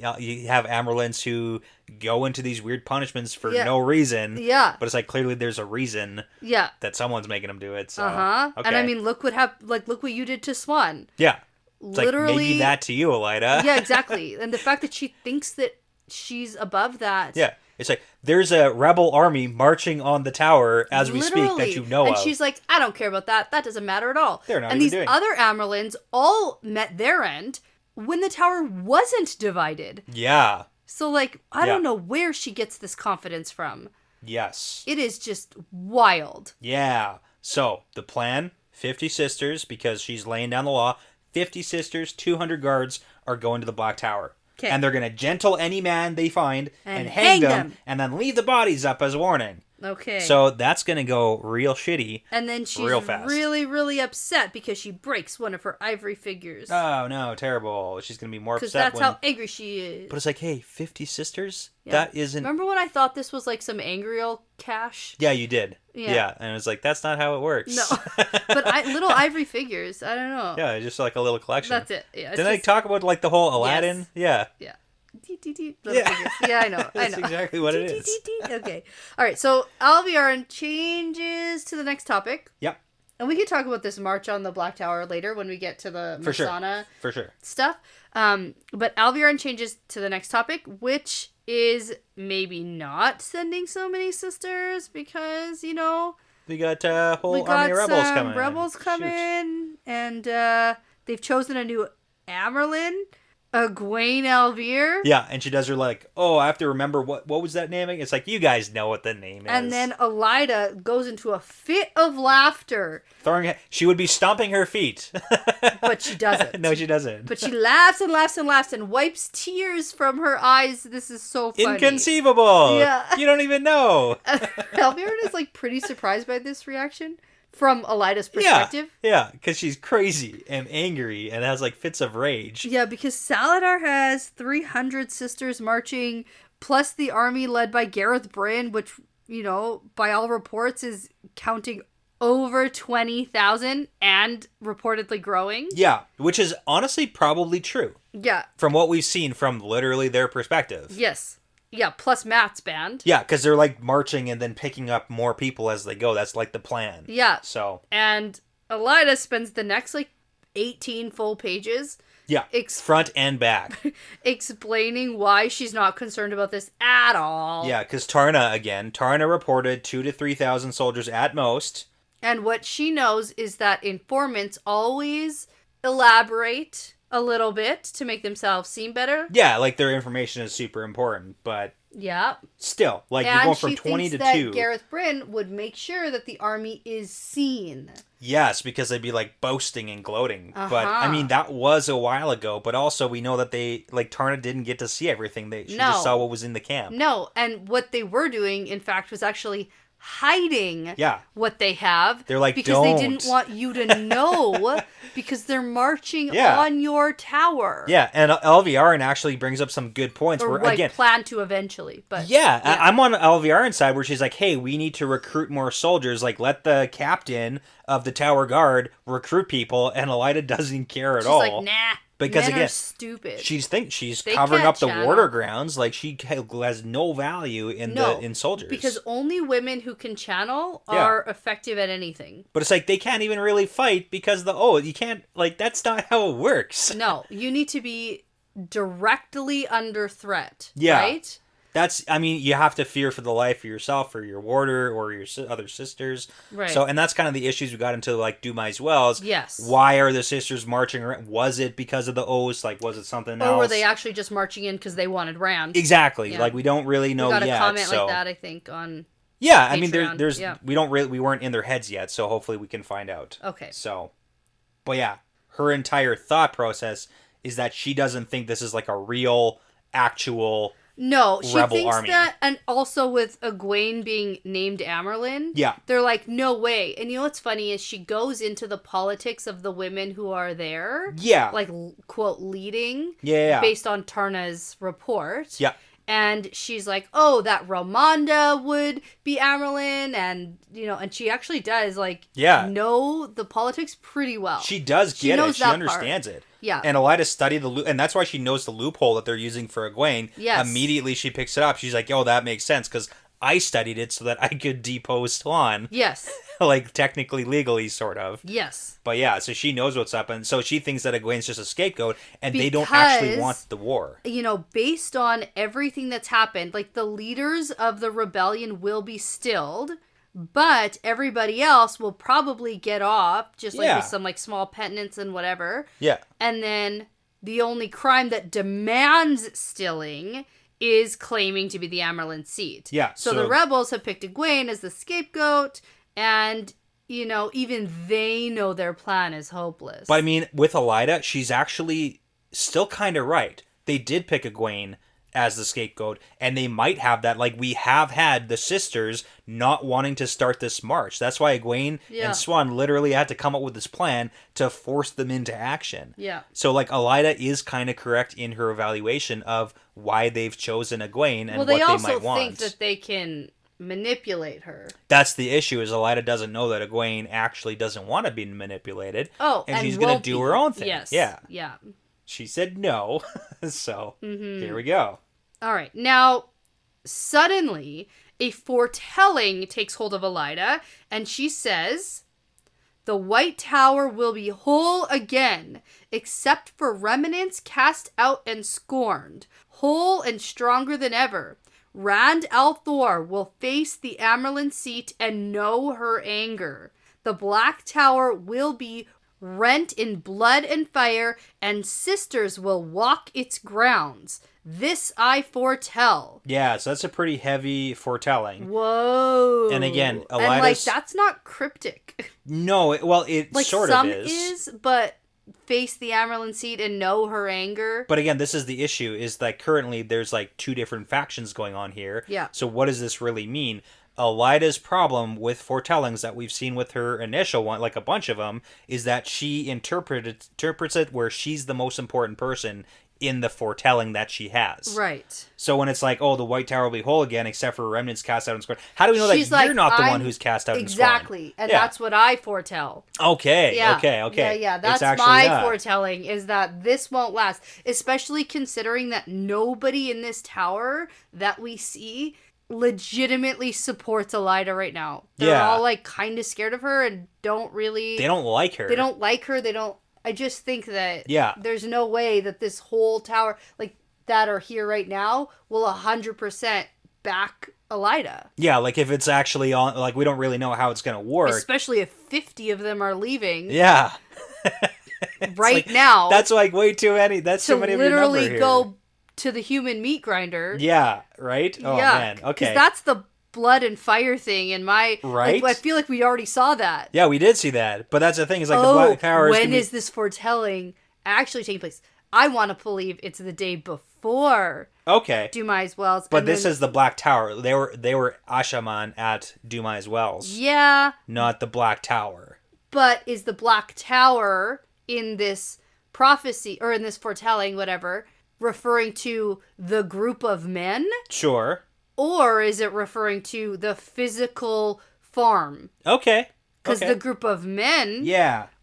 have Amyrlins who go into these weird punishments for no reason. Yeah. But it's like, clearly there's a reason that someone's making them do it. So, okay. And I mean, look what you did to Swan. Yeah. It's literally, like, maybe that to you, Elida. Yeah, exactly. And the fact that she thinks that she's above that. Yeah. It's like, there's a rebel army marching on the tower as we speak that you know and of. And she's like, I don't care about that. That doesn't matter at all. They're not and even these other Amyrlins all met their end when the tower wasn't divided. Yeah. So, like, I don't know where she gets this confidence from. Yes. It is just wild. Yeah. So, the plan, 50 sisters, because she's laying down the law, 50 sisters, 200 guards are going to the Black Tower. Okay. And they're going to gentle any man they find and hang them, and then leave the bodies up as a warning. Okay. So that's going to go real shitty. And then she's real fast. really, really upset because she breaks one of her ivory figures. Oh, no, terrible. She's going to be more upset. Because that's how angry she is. But it's like, hey, 50 sisters? Yeah. That isn't... Remember when I thought this was like some Angriel cash? Yeah, you did. Yeah. And it was like, that's not how it works. No. But little ivory figures, I don't know. Yeah, just like a little collection. That's it. Yeah. Didn't I talk about like the whole Aladdin? Yes. Yeah. Little figures. Yeah, I know. That's exactly what it is. Okay. All right. So Alviarin changes to the next topic. Yep. And we can talk about this march on the Black Tower later when we get to the Masana For sure. stuff. But Alviarin changes to the next topic, which is maybe not sending so many sisters because, we got a whole army of rebels coming. Rebels coming, and they've chosen a new Amyrlin. Egwene Alvir. Yeah, and she does her like, oh, I have to remember what was that naming? It's like, you guys know what the name is. And then Elida goes into a fit of laughter. She would be stomping her feet. But she doesn't. No, she doesn't. But she laughs and laughs and laughs and wipes tears from her eyes. This is so funny. Inconceivable. Yeah. You don't even know. Alvirin is like pretty surprised by this reaction. From Elida's perspective. Yeah, because she's crazy and angry and has like fits of rage. Yeah, because Saladar has 300 sisters marching, plus the army led by Gareth Bryn, which, by all reports is counting over 20,000 and reportedly growing. Yeah, which is honestly probably true. Yeah. From what we've seen from literally their perspective. Yes. Yeah, plus Matt's band. Yeah, because they're like marching and then picking up more people as they go. That's like the plan. Yeah. So. And Elida spends the next 18 full pages. Yeah. Front and back. Explaining why she's not concerned about this at all. Yeah, because Tarna reported 2,000 to 3,000 soldiers at most. And what she knows is that informants always elaborate a little bit to make themselves seem better. Yeah, like their information is super important, but yeah, still, like you're going from 20 to 2. And she thinks that Gareth Bryn would make sure that the army is seen. Yes, because they'd be like boasting and gloating. Uh-huh. But I mean, that was a while ago. But also, we know that Tarna didn't get to see everything. She just saw what was in the camp. No, and what they were doing, in fact, was actually hiding what they have. They're like, because they didn't want you to know because they're marching on your tower. Yeah, and Elviarin actually brings up some good points. Or where, again, plan to eventually. But I'm on Elviarin's side where she's like, hey, we need to recruit more soldiers. Like, let the captain of the tower guard recruit people, and Elida doesn't care at all. She's like, nah. Because men again, are stupid. She's covering up the water grounds. Like, she has no value in soldiers. Because only women who can channel are effective at anything. But it's like they can't even really fight because you can't, like, that's not how it works. No, you need to be directly under threat. Yeah. Right? You have to fear for the life of yourself or your warder or your other sisters. Right. So, and that's kind of the issues we got into, like, Dumai's Wells. Yes. Why are the sisters marching around? Was it because of the oaths? Like, was it something else? Or were they actually just marching in because they wanted Rand? Exactly. Yeah. Like, we don't really know yet. We got a comment like that, I think, on Yeah, Patreon. I mean, we weren't in their heads yet, so hopefully we can find out. Okay. So, but yeah, her entire thought process is that she doesn't think this is, like, a real, actual... No, she thinks army. that, and also with Egwene being named Amyrlin, they're like, no way. And you know what's funny is she goes into the politics of the women who are there. Yeah. Like, quote, leading. Yeah. Based on Tarna's report. Yeah. And she's like, oh, that Ramonda would be Amyrlin, and, and she actually does, like, know the politics pretty well. She does get it. She understands it. Yeah. And Elida studied and that's why she knows the loophole that they're using for Egwene. Yes. Immediately she picks it up. She's like, oh, that makes sense, because I studied it so that I could depose Swan. Yes. Like, technically, legally, sort of. Yes. But yeah, so she knows what's up, and so she thinks that Egwene's just a scapegoat, and they don't actually want the war. Based on everything that's happened, like, the leaders of the rebellion will be stilled, but everybody else will probably get off, just like with some, like, small penance and whatever. Yeah. And then the only crime that demands stilling is claiming to be the Amyrlin seat. Yeah. So the rebels have picked Egwene as the scapegoat, and, even they know their plan is hopeless. But I mean, with Elida, she's actually still kind of right. They did pick Egwene as the scapegoat, and they might have that. Like, we have had the sisters not wanting to start this march. That's why Egwene and Swan literally had to come up with this plan to force them into action. Yeah. So, like, Elida is kind of correct in her evaluation of why they've chosen Egwene and what they might want. Well, they also think that they can manipulate her. That's the issue, is Elida doesn't know that Egwene actually doesn't want to be manipulated. Oh, and she's going to do her own thing. Yes. Yeah. Yeah. She said no. So, Here we go. All right. Now, suddenly, a foretelling takes hold of Elida, and she says, the White Tower will be whole again, except for remnants cast out and scorned, whole and stronger than ever. Rand al'Thor will face the Amyrlin seat and know her anger. The Black Tower will be rent in blood and fire, and sisters will walk its grounds. This I foretell. Yeah, so that's a pretty heavy foretelling. Whoa. And again, Elida's... And, like, that's not cryptic. No, it like, sort of is. Some is, but face the Amyrlin seat and know her anger. But again, this is the issue, is that currently there's, like, 2 different factions going on here. Yeah. So what does this really mean? Elida's problem with foretellings that we've seen with her initial one, like a bunch of them, is that she interprets it where she's the most important person in the foretelling that she has. Right. So when it's like, oh, the White Tower will be whole again, except for remnants cast out and scorned. How do we know that you're not the one who's cast out and scorned? Exactly. And that's what I foretell. Okay. Yeah. Okay. Yeah. That's my foretelling, is that this won't last. Especially considering that nobody in this tower that we see legitimately supports Elida right now. They're all, like, kind of scared of her and don't really... They don't like her. They don't like her. They don't... I just think that there's no way that this whole tower, like, that are here right now, will 100% back Elida. Yeah, like, if it's actually on, like, we don't really know how it's going to work. Especially if 50 of them are leaving. Yeah. Right now. That's, like, way too many. That's too many of your number here. To literally go to the human meat grinder. Yeah, right? Oh, man. Okay. Because that's the blood and fire thing in my... Right? Like, I feel like we already saw that. Yeah, we did see that. But that's the thing, is like the Black Tower when is this foretelling actually taking place? I want to believe it's the day before Dumais Wells. But this is the Black Tower. They were Ashaman at Dumais Wells. Yeah. Not the Black Tower. But is the Black Tower in this prophecy, or in this foretelling, whatever, referring to the group of men? Sure. Or is it referring to the physical farm? Okay. Because the group of men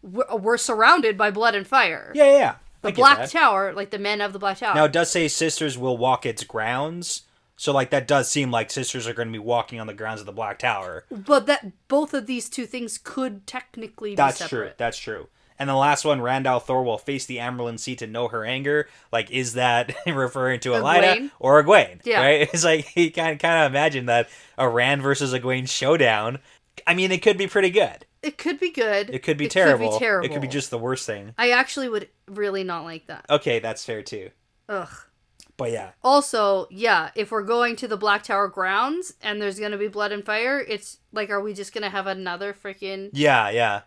were surrounded by blood and fire. Yeah. The Black Tower, like the men of the Black Tower. Now, it does say sisters will walk its grounds. So, like, that does seem like sisters are going to be walking on the grounds of the Black Tower. But that both of these two things could technically be separate. That's true. And the last one, Randall Thor will face the Amyrlin Sea to know her anger. Like, is that referring to Elaida or Egwene? Yeah. Right? It's like, you kind of imagine that a Rand versus Egwene showdown. I mean, it could be pretty good. It could be good. It could be terrible. It could be just the worst thing. I actually would really not like that. Okay, that's fair too. Ugh. But yeah. Also, if we're going to the Black Tower grounds and there's going to be blood and fire, it's like, are we just going to have another freaking... Yeah.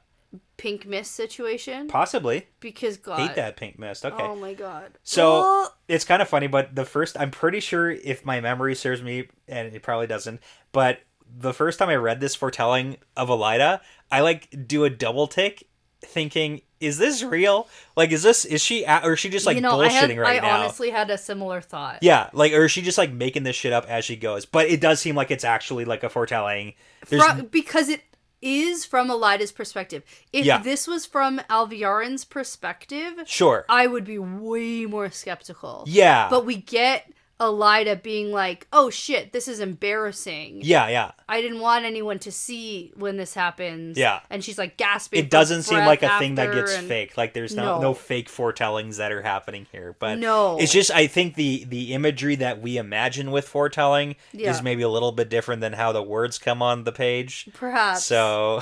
Pink mist situation? Possibly. Because, God. Hate that pink mist. Okay. Oh my God. So, it's kind of funny, but I'm pretty sure, if my memory serves me, and it probably doesn't, but the first time I read this foretelling of Elaida, I do a double take thinking, is this real? Like, is she just bullshitting right now? I honestly had a similar thought. Yeah, or is she just making this shit up as she goes? But it does seem like it's actually a foretelling. Because it is from Elaida's perspective. If this was from Alviarin's perspective, sure, I would be way more skeptical. Yeah. But we get Elaida being like, oh shit, this is embarrassing. Yeah. I didn't want anyone to see when this happens. Yeah. And she's gasping. It doesn't seem like a thing that gets faked. There's no fake foretellings that are happening here. But it's just, I think the imagery that we imagine with foretelling is maybe a little bit different than how the words come on the page. Perhaps. So.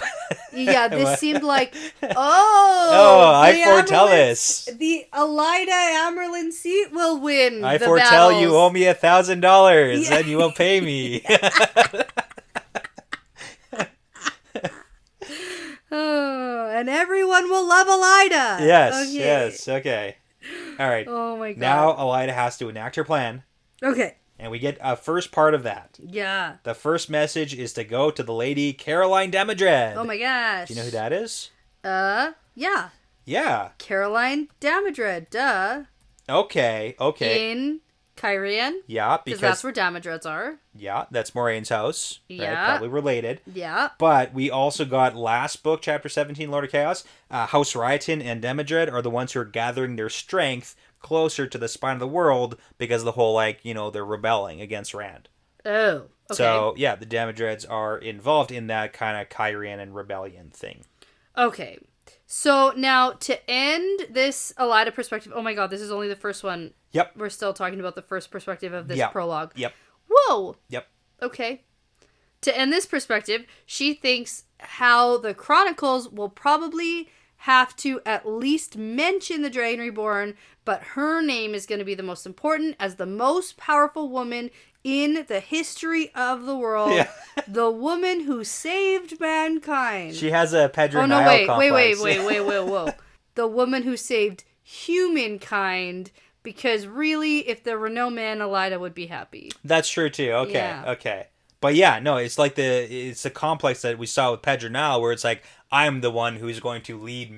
This seemed like, I foretell this. The Elaida Amyrlin seat will win. I foretell battles. You owe me $1,000 and you will pay me. And everyone will love Elaida. Yes, okay. All right. Oh my God. Now Elaida has to enact her plan. Okay. And we get a first part of that. Yeah. The first message is to go to the lady Caroline Damodred. Oh my gosh. Do you know who that is? Yeah. Yeah. Caroline Damodred, duh. Okay. In Cairhien. Yeah, because that's where Damodreds are. Yeah, that's Moraine's house. Yeah. Right? Probably related. Yeah. But we also got last book, Chapter 17, Lord of Chaos. House Ryotin and Damodred are the ones who are gathering their strength closer to the spine of the world because of the whole, they're rebelling against Rand. Oh, okay. So, yeah, the Damodreds are involved in that kind of Cairhien and rebellion thing. Okay. So, now, to end this Elaida perspective... Oh my God, this is only the first one. Yep. We're still talking about the first perspective of this prologue. Yep. Whoa! Yep. Okay. To end this perspective, she thinks how the Chronicles will probably have to at least mention the Dragon Reborn, but her name is going to be the most important as the most powerful woman in the history of the world. Yeah. The woman who saved mankind. She has a Pedro Nile complex. Wait. The woman who saved humankind, because really, if there were no men, Elaida would be happy. That's true too. Okay. But yeah, no, it's it's the complex that we saw with Pedronale, where it's I'm the one who's going to lead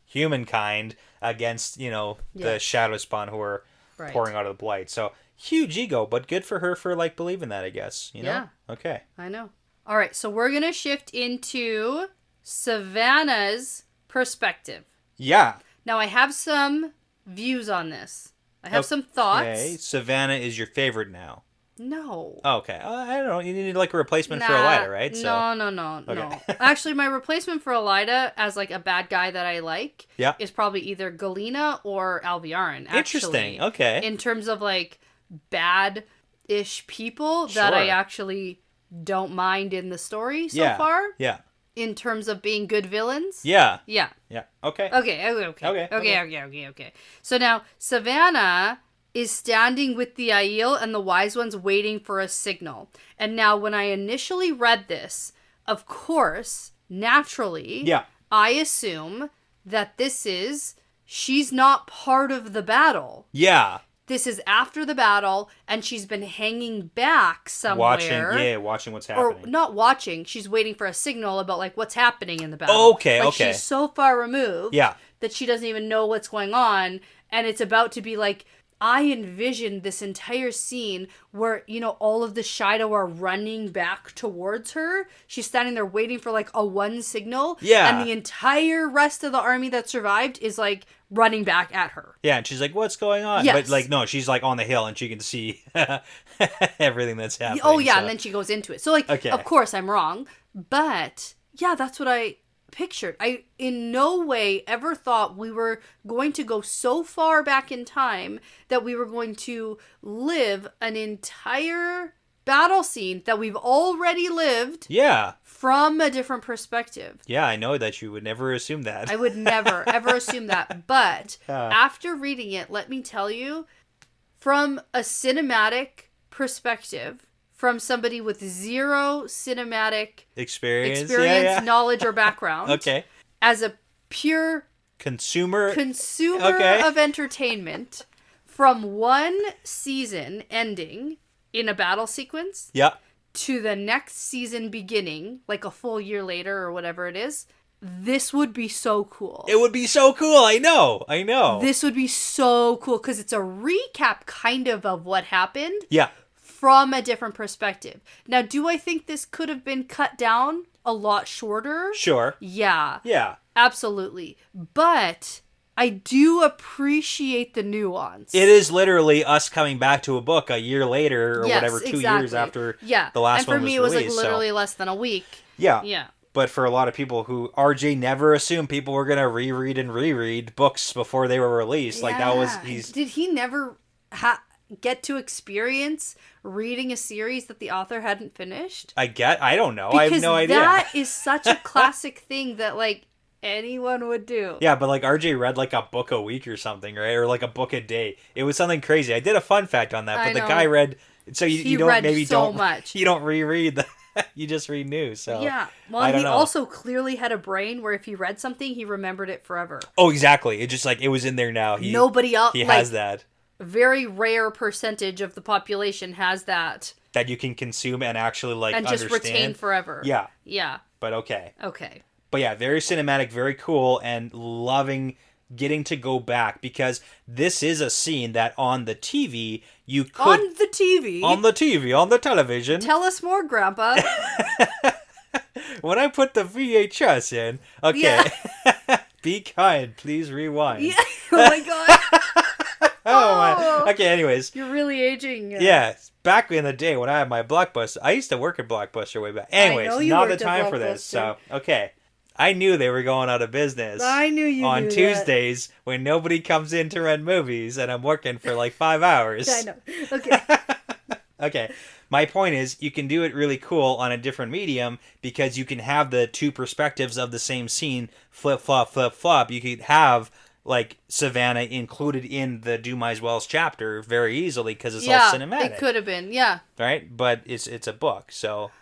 humankind, against, the Shadow Spawn who are pouring out of the Blight. So, huge ego, but good for her for, believing that, I guess. You know? Yeah. Okay. I know. All right, so we're going to shift into Savannah's perspective. Yeah. Now, I have some views on this. I have some thoughts. Okay, Savannah is your favorite now. No. Okay. I don't know. You need a replacement for Elaida, right? No. Actually, my replacement for Elaida as a bad guy that I like is probably either Galena or Alviarin. Actually. Interesting. Okay. In terms of bad-ish people that I actually don't mind in the story so far. Yeah. In terms of being good villains. Yeah. Yeah. Yeah. Okay. Okay. So now Savannah is standing with the Aiel and the Wise Ones waiting for a signal. And now when I initially read this, of course, naturally, I assume that she's not part of the battle. Yeah. This is after the battle, and she's been hanging back somewhere. Watching what's happening. Or not watching, she's waiting for a signal about, like, what's happening in the battle. Okay. She's so far removed that she doesn't even know what's going on, and it's about to be, like, I envisioned this entire scene where, all of the Shido are running back towards her. She's standing there waiting for, like, a one signal. Yeah. And the entire rest of the army that survived is, like, running back at her. Yeah, and she's like, what's going on? Yes. But, like, no, she's, like, on the hill, and she can see everything that's happening. Oh, yeah, and then she goes into it. So, like, of course I'm wrong. But, yeah, that's what I pictured. I in no way ever thought we were going to go so far back in time that we were going to live an entire battle scene that we've already lived from a different perspective. Yeah, I know that you would never assume that. I would never ever assume that, but after reading it, let me tell you, from a cinematic perspective, from somebody with zero cinematic experience, knowledge, or background. As a pure consumer of entertainment, from one season ending in a battle sequence to the next season beginning, like a full year later or whatever it is, this would be so cool. It would be so cool. I know. This would be so cool because it's a recap kind of what happened. Yeah. From a different perspective. Now, do I think this could have been cut down a lot shorter? Sure. Yeah. Yeah. Absolutely. But I do appreciate the nuance. It is literally us coming back to a book a year later or whatever, 2 years after the last one was released. And for me, it was like literally less than a week. Yeah. Yeah. But for a lot of people RJ never assumed people were going to reread books before they were released. Like that was, Did he never get to experience reading a series that the author hadn't finished? I don't know. I have no idea. That is such a classic thing that, like, anyone would do. Yeah, but, like, RJ read, like, a book a week or something, right? Or, like, a book a day. It was something crazy. I did a fun fact on that, but the guy read... So you don't much. You don't reread the... You just read new, so... Yeah. Well, he also clearly had a brain where if he read something, he remembered it forever. Oh, exactly. It just, like, it was in there now. Nobody else... He has that. Very rare percentage of the population has that. That you can consume and actually, like, and understand. And just retain forever. Yeah. Yeah. But okay. Okay. But yeah, very cinematic, very cool, and loving getting to go back, because this is a scene that on the TV, you could... On the TV? On the television. Tell us more, Grandpa. When I put the VHS in... Okay. Yeah. Be kind, please rewind. Yeah. Oh my god. Oh my. Okay, anyways. You're really aging. Yeah. Back in the day when I had my Blockbuster, I used to work at Blockbuster way back. Anyways, not the time for this. So, okay. I knew they were going out of business. I knew you on knew Tuesdays that. When nobody comes in to rent movies and I'm working for like 5 hours. I know. Okay. Okay. My point is, you can do it really cool on a different medium because you can have the two perspectives of the same scene flip-flop, flip-flop. You could have, like, Savannah included in the Do My Wells chapter very easily because it's all cinematic. It could have been, yeah. Right? But it's a book, so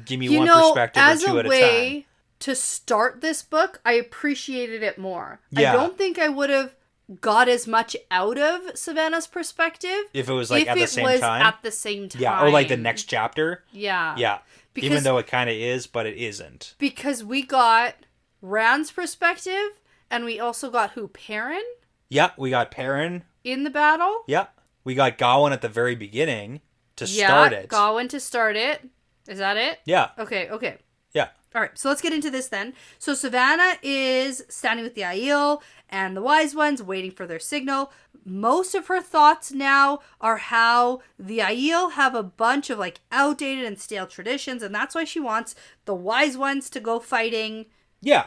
give me one perspective or two at a time. As a way to start this book, I appreciated it more. Yeah. I don't think I would have got as much out of Savannah's perspective if it was like at the same time. At the same time. Yeah, or like the next chapter. Yeah. Yeah. Because, even though it kind of is, but it isn't. Because we got Rand's perspective, and we also got Perrin? Yeah, we got Perrin. In the battle? Yeah. We got Gawain at the very beginning to start it. Yeah, Gawain to start it. Is that it? Yeah. Okay. Yeah. All right, so let's get into this then. So Savannah is standing with the Aiel and the Wise Ones, waiting for their signal. Most of her thoughts now are how the Aiel have a bunch of, like, outdated and stale traditions, and that's why she wants the Wise Ones to go fighting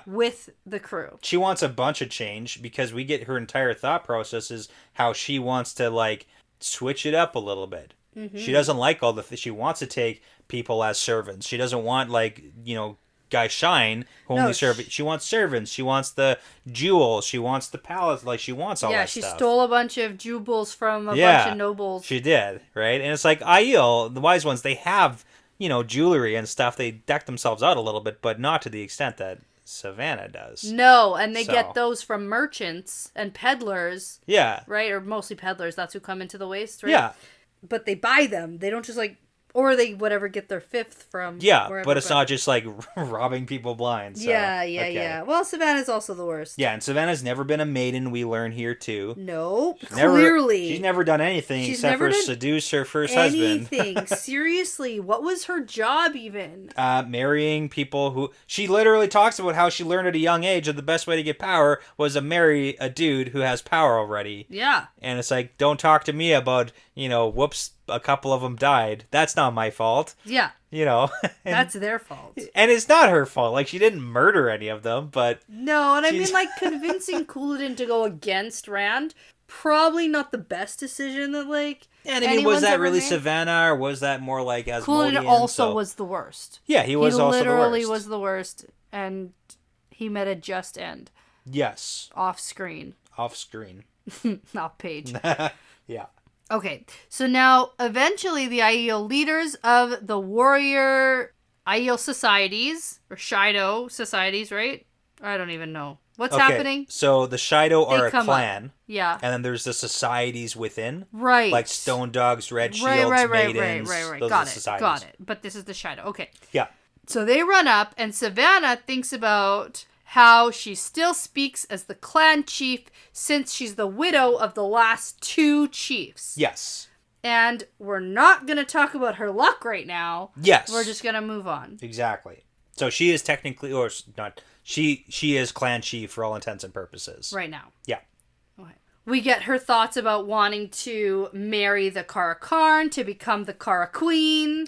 with the crew. She wants a bunch of change because we get her entire thought process is how she wants to, like, switch it up a little bit. Mm-hmm. She doesn't like all she wants to take people as servants. She doesn't want, like, guy Shine, who only she wants servants, she wants the jewels, she wants the palace, like she wants all that stuff. Yeah, she stole a bunch of jewels from a bunch of nobles. She did, right? And it's like Aiel, the wise ones, they have, jewelry and stuff. They deck themselves out a little bit, but not to the extent that Savannah does. No, and they get those from merchants and peddlers. Yeah. Right? Or mostly peddlers. That's who come into the waste, right? Yeah. But they buy them. They don't just or they get their fifth from wherever, but it's not just robbing people blind. So, yeah. Well, Savannah's also the worst. Yeah, and Savannah's never been a maiden, we learn here too. Nope, clearly. She's never done anything except for seduce her first husband. Seriously, what was her job even? Marrying people who... She literally talks about how she learned at a young age that the best way to get power was to marry a dude who has power already. Yeah. And it's like, don't talk to me about, whoops, a couple of them died. That's not my fault. Yeah. That's their fault. And it's not her fault. She didn't murder any of them, but... No, and I mean, convincing Couladin to go against Rand, probably not the best decision that, And I mean, was that really made? Savannah, or was that more Asmodean? Couladin also was the worst. Yeah, he was also the worst. He literally was the worst, and he met a just end. Yes. Off screen. Off screen. Off page. Yeah. Okay, so now eventually the Aiel leaders of the warrior Aiel societies, or Shido societies, right? I don't even know. What's happening? So the Shido are a clan. Up. Yeah. And then there's the societies within. Right. Like Stone Dogs, Red Shields, Maidens. Right. Those Got are the societies. Got it. But this is the Shido. Okay. Yeah. So they run up, and Savannah thinks about how she still speaks as the clan chief since she's the widow of the last two chiefs. Yes. And we're not going to talk about her luck right now. Yes. We're just going to move on. Exactly. So she is technically, or not, she is clan chief for all intents and purposes. Right now. Yeah. Okay. We get her thoughts about wanting to marry the Kara Karn to become the Kara Queen.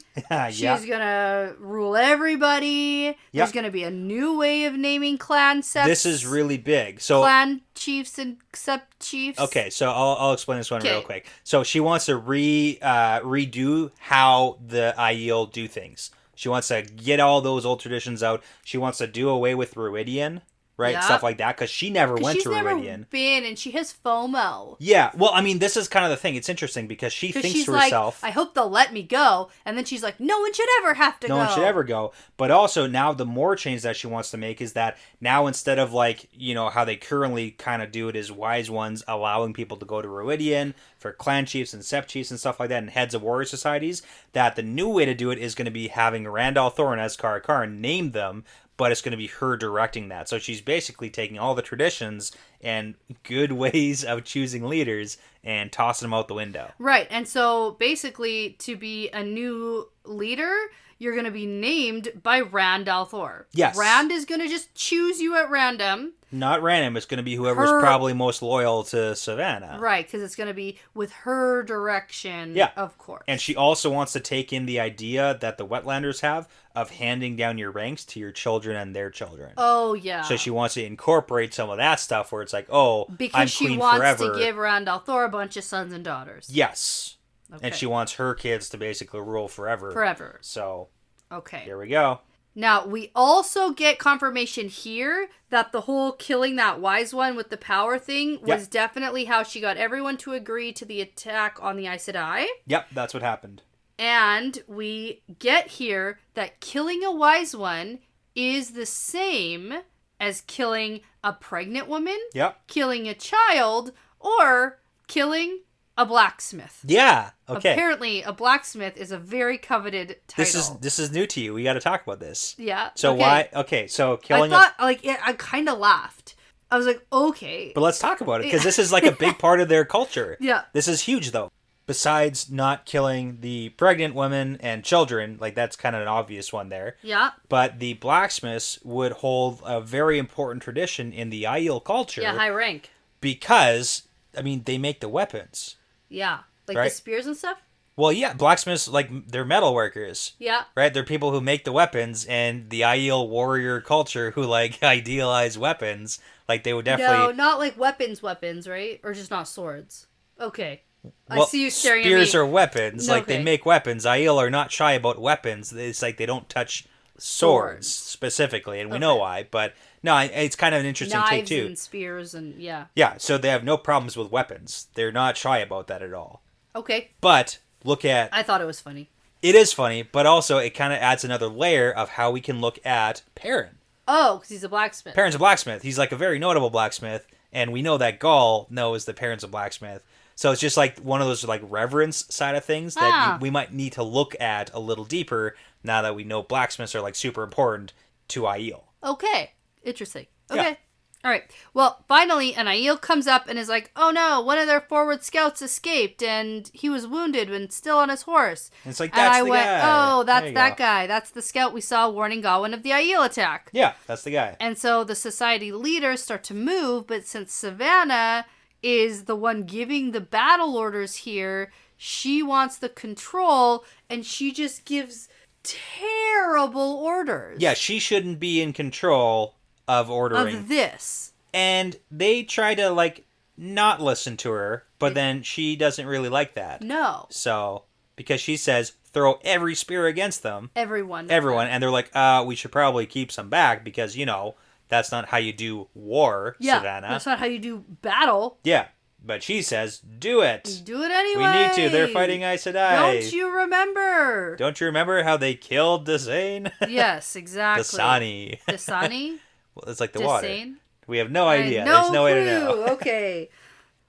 She's going to rule everybody. There's going to be a new way of naming clan septs. This is really big. So clan chiefs and sept chiefs. Okay, so I'll explain this one real quick. So she wants to redo how the Aiel do things. She wants to get all those old traditions out. She wants to do away with Ruidian. Right? Yep. Stuff like that, because she never went to Ruidian. She's never been, and she has FOMO. Yeah, well, I mean, this is kind of the thing. It's interesting, because she thinks to herself... I hope they'll let me go. And then she's like, no one should ever have to go. No one should ever go. But also, now the more change that she wants to make is that now instead of, how they currently kind of do it as wise ones, allowing people to go to Ruidian for clan chiefs and sept chiefs and stuff like that, and heads of warrior societies, that the new way to do it is going to be having Randall Thorne as Kara Karn name them, but it's going to be her directing that. So she's basically taking all the traditions and good ways of choosing leaders and tossing them out the window. Right. And so basically, to be a new leader, you're going to be named by Rand al'Thor. Yes. Rand is going to just choose you at random. Not random. It's going to be whoever's probably most loyal to Savannah. Right, because it's going to be with her direction, of course. And she also wants to take in the idea that the Wetlanders have of handing down your ranks to your children and their children. Oh, yeah. So she wants to incorporate some of that stuff where it's like, I'm queen forever. Because she wants to give Rand al'Thor a bunch of sons and daughters. Yes. Okay. And she wants her kids to basically rule forever. Forever. So, okay. Here we go. Now, we also get confirmation here that the whole killing that wise one with the power thing was definitely how she got everyone to agree to the attack on the Aes Sedai. Yep, that's what happened. And we get here that killing a wise one is the same as killing a pregnant woman, killing a child, or killing a blacksmith. Yeah. Okay. Apparently, a blacksmith is a very coveted title. This is new to you. We got to talk about this. Yeah. So why? Okay. So killing. I thought I kind of laughed. I was like, okay. But let's talk about it, because this is like a big part of their culture. Yeah. This is huge, though. Besides not killing the pregnant women and children, that's kind of an obvious one there. Yeah. But the blacksmiths would hold a very important tradition in the Aiel culture. Yeah, high rank. Because, they make the weapons. Yeah. The spears and stuff? Well, yeah, blacksmiths, they're metal workers. Yeah. Right? They're people who make the weapons, and the Aiel warrior culture who, idealize weapons. They would definitely... No, not weapons, right? Or just not swords. Okay. I see you staring at me. Spears are weapons. They make weapons. Aiel are not shy about weapons. It's they don't touch swords specifically, and we know why, but no, it's kind of an interesting take too. Knives and spears and Yeah, so they have no problems with weapons. They're not shy about that at all. Okay. But look at... I thought it was funny. It is funny, but also it kind of adds another layer of how we can look at Perrin. Oh, because he's a blacksmith. Perrin's a blacksmith. He's like a very notable blacksmith, and we know that Gaul knows that Perrin's a blacksmith. So it's just like one of those like reverence side of things that we might need to look at a little deeper now that we know blacksmiths are like super important to Aiel. Okay. Interesting. Okay. Yeah. All right. Well, finally, an Aiel comes up and is like, oh no, one of their forward scouts escaped and he was wounded and still on his horse. And it's like, that's the guy. Oh, that's that guy. That's the scout we saw warning Gawain of the Aiel attack. Yeah, that's the guy. And so the society leaders start to move, but since Savannah is the one giving the battle orders here, she wants the control and she just gives terrible orders. Yeah, she shouldn't be in control of ordering. Of this. And they try to, like, not listen to her, but then she doesn't really like that. No. So, because she says, throw every spear against them. Everyone. And they're like, we should probably keep some back because, you know, that's not how you do war, Savannah. That's not how you do battle. Yeah. But she says, do it. Do it anyway. We need to. They're fighting Aes Sedai. Don't you remember? Don't you remember how they killed Dasane? Yes, exactly. Dasani. Dasani? Well, it's like the Dasane? water. We have no idea. No There's no way to know. Okay.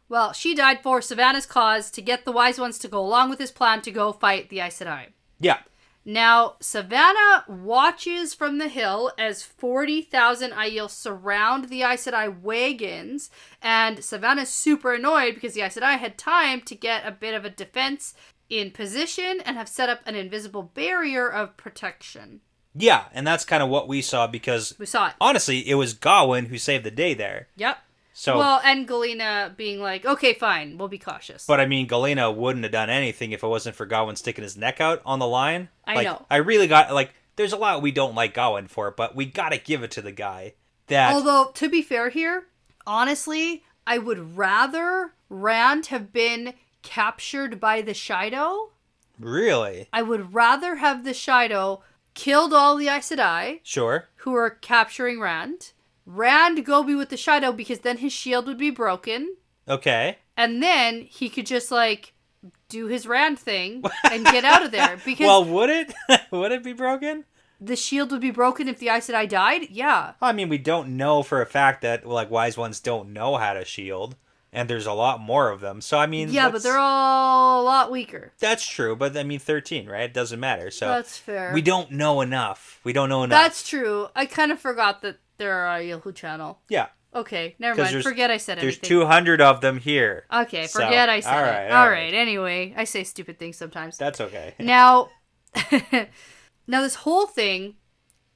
Well, she died for Savannah's cause to get the Wise Ones to go along with his plan to go fight the Aes Sedai. Yeah. Now, Savannah watches from the hill as 40,000 Aiel surround the Aes Sedai wagons, and Savannah's super annoyed because the Aes Sedai had time to get a bit of a defense in position and have set up an invisible barrier of protection. Yeah, and that's kind of what we saw because... We saw it. Honestly, it was Gawain who saved the day there. Yep. So, well, and Galena being like, okay, fine, we'll be cautious. But I mean, Galena wouldn't have done anything if it wasn't for Gawain sticking his neck out on the line. I know. I really got, like, there's a lot we don't like Gawain for, but we gotta give it to the guy. Although, to be fair here, honestly, I would rather Rand have been captured by the Shido. Really? I would rather have the Shido killed all the Aes Sedai. Sure. Who are capturing Rand. Rand go be with the Shido because then his shield would be broken. Okay. And then he could just, like, do his Rand thing and get out of there. Because well, would it? Would it be broken? The shield would be broken if the Aes Sedai died? Yeah. I mean, we don't know for a fact that, like, Wise Ones don't know how to shield. And there's a lot more of them. So, I mean... Yeah, but they're all a lot weaker. That's true. But, I mean, 13, right? It doesn't matter. So that's fair. We don't know enough. That's true. I kind of forgot that there are Aiel who channel. Yeah. Okay, never mind. Forget I said anything. There's 200 of them here. Okay, forget I said it. All right. Anyway, I say stupid things sometimes. That's okay. Now, this whole thing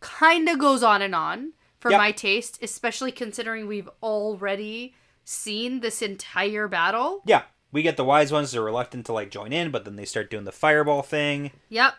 kind of goes on and on for my taste, especially considering we've already seen this entire battle. Yeah. We get the Wise Ones that are reluctant to, like, join in, but then they start doing the fireball thing. Yep.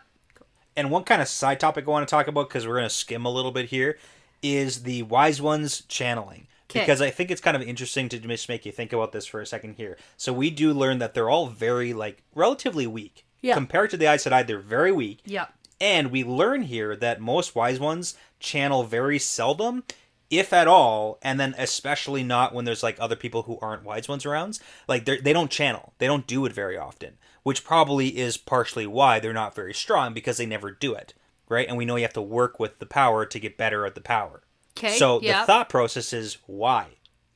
And one kind of side topic I want to talk about, because we're going to skim a little bit here, is the Wise Ones channeling. Okay. Because I think it's kind of interesting to just make you think about this for a second here. So we do learn that they're all very, like, relatively weak. Yeah. Compared to the Aes Sedai, they're very weak. Yeah. And we learn here that most Wise Ones channel very seldom, if at all, and then especially not when there's, like, other people who aren't Wise Ones around. Like, they don't channel. They don't do it very often, which probably is partially why they're not very strong, because they never do it, right? And we know you have to work with the power to get better at the power. Okay, so the thought process is, why?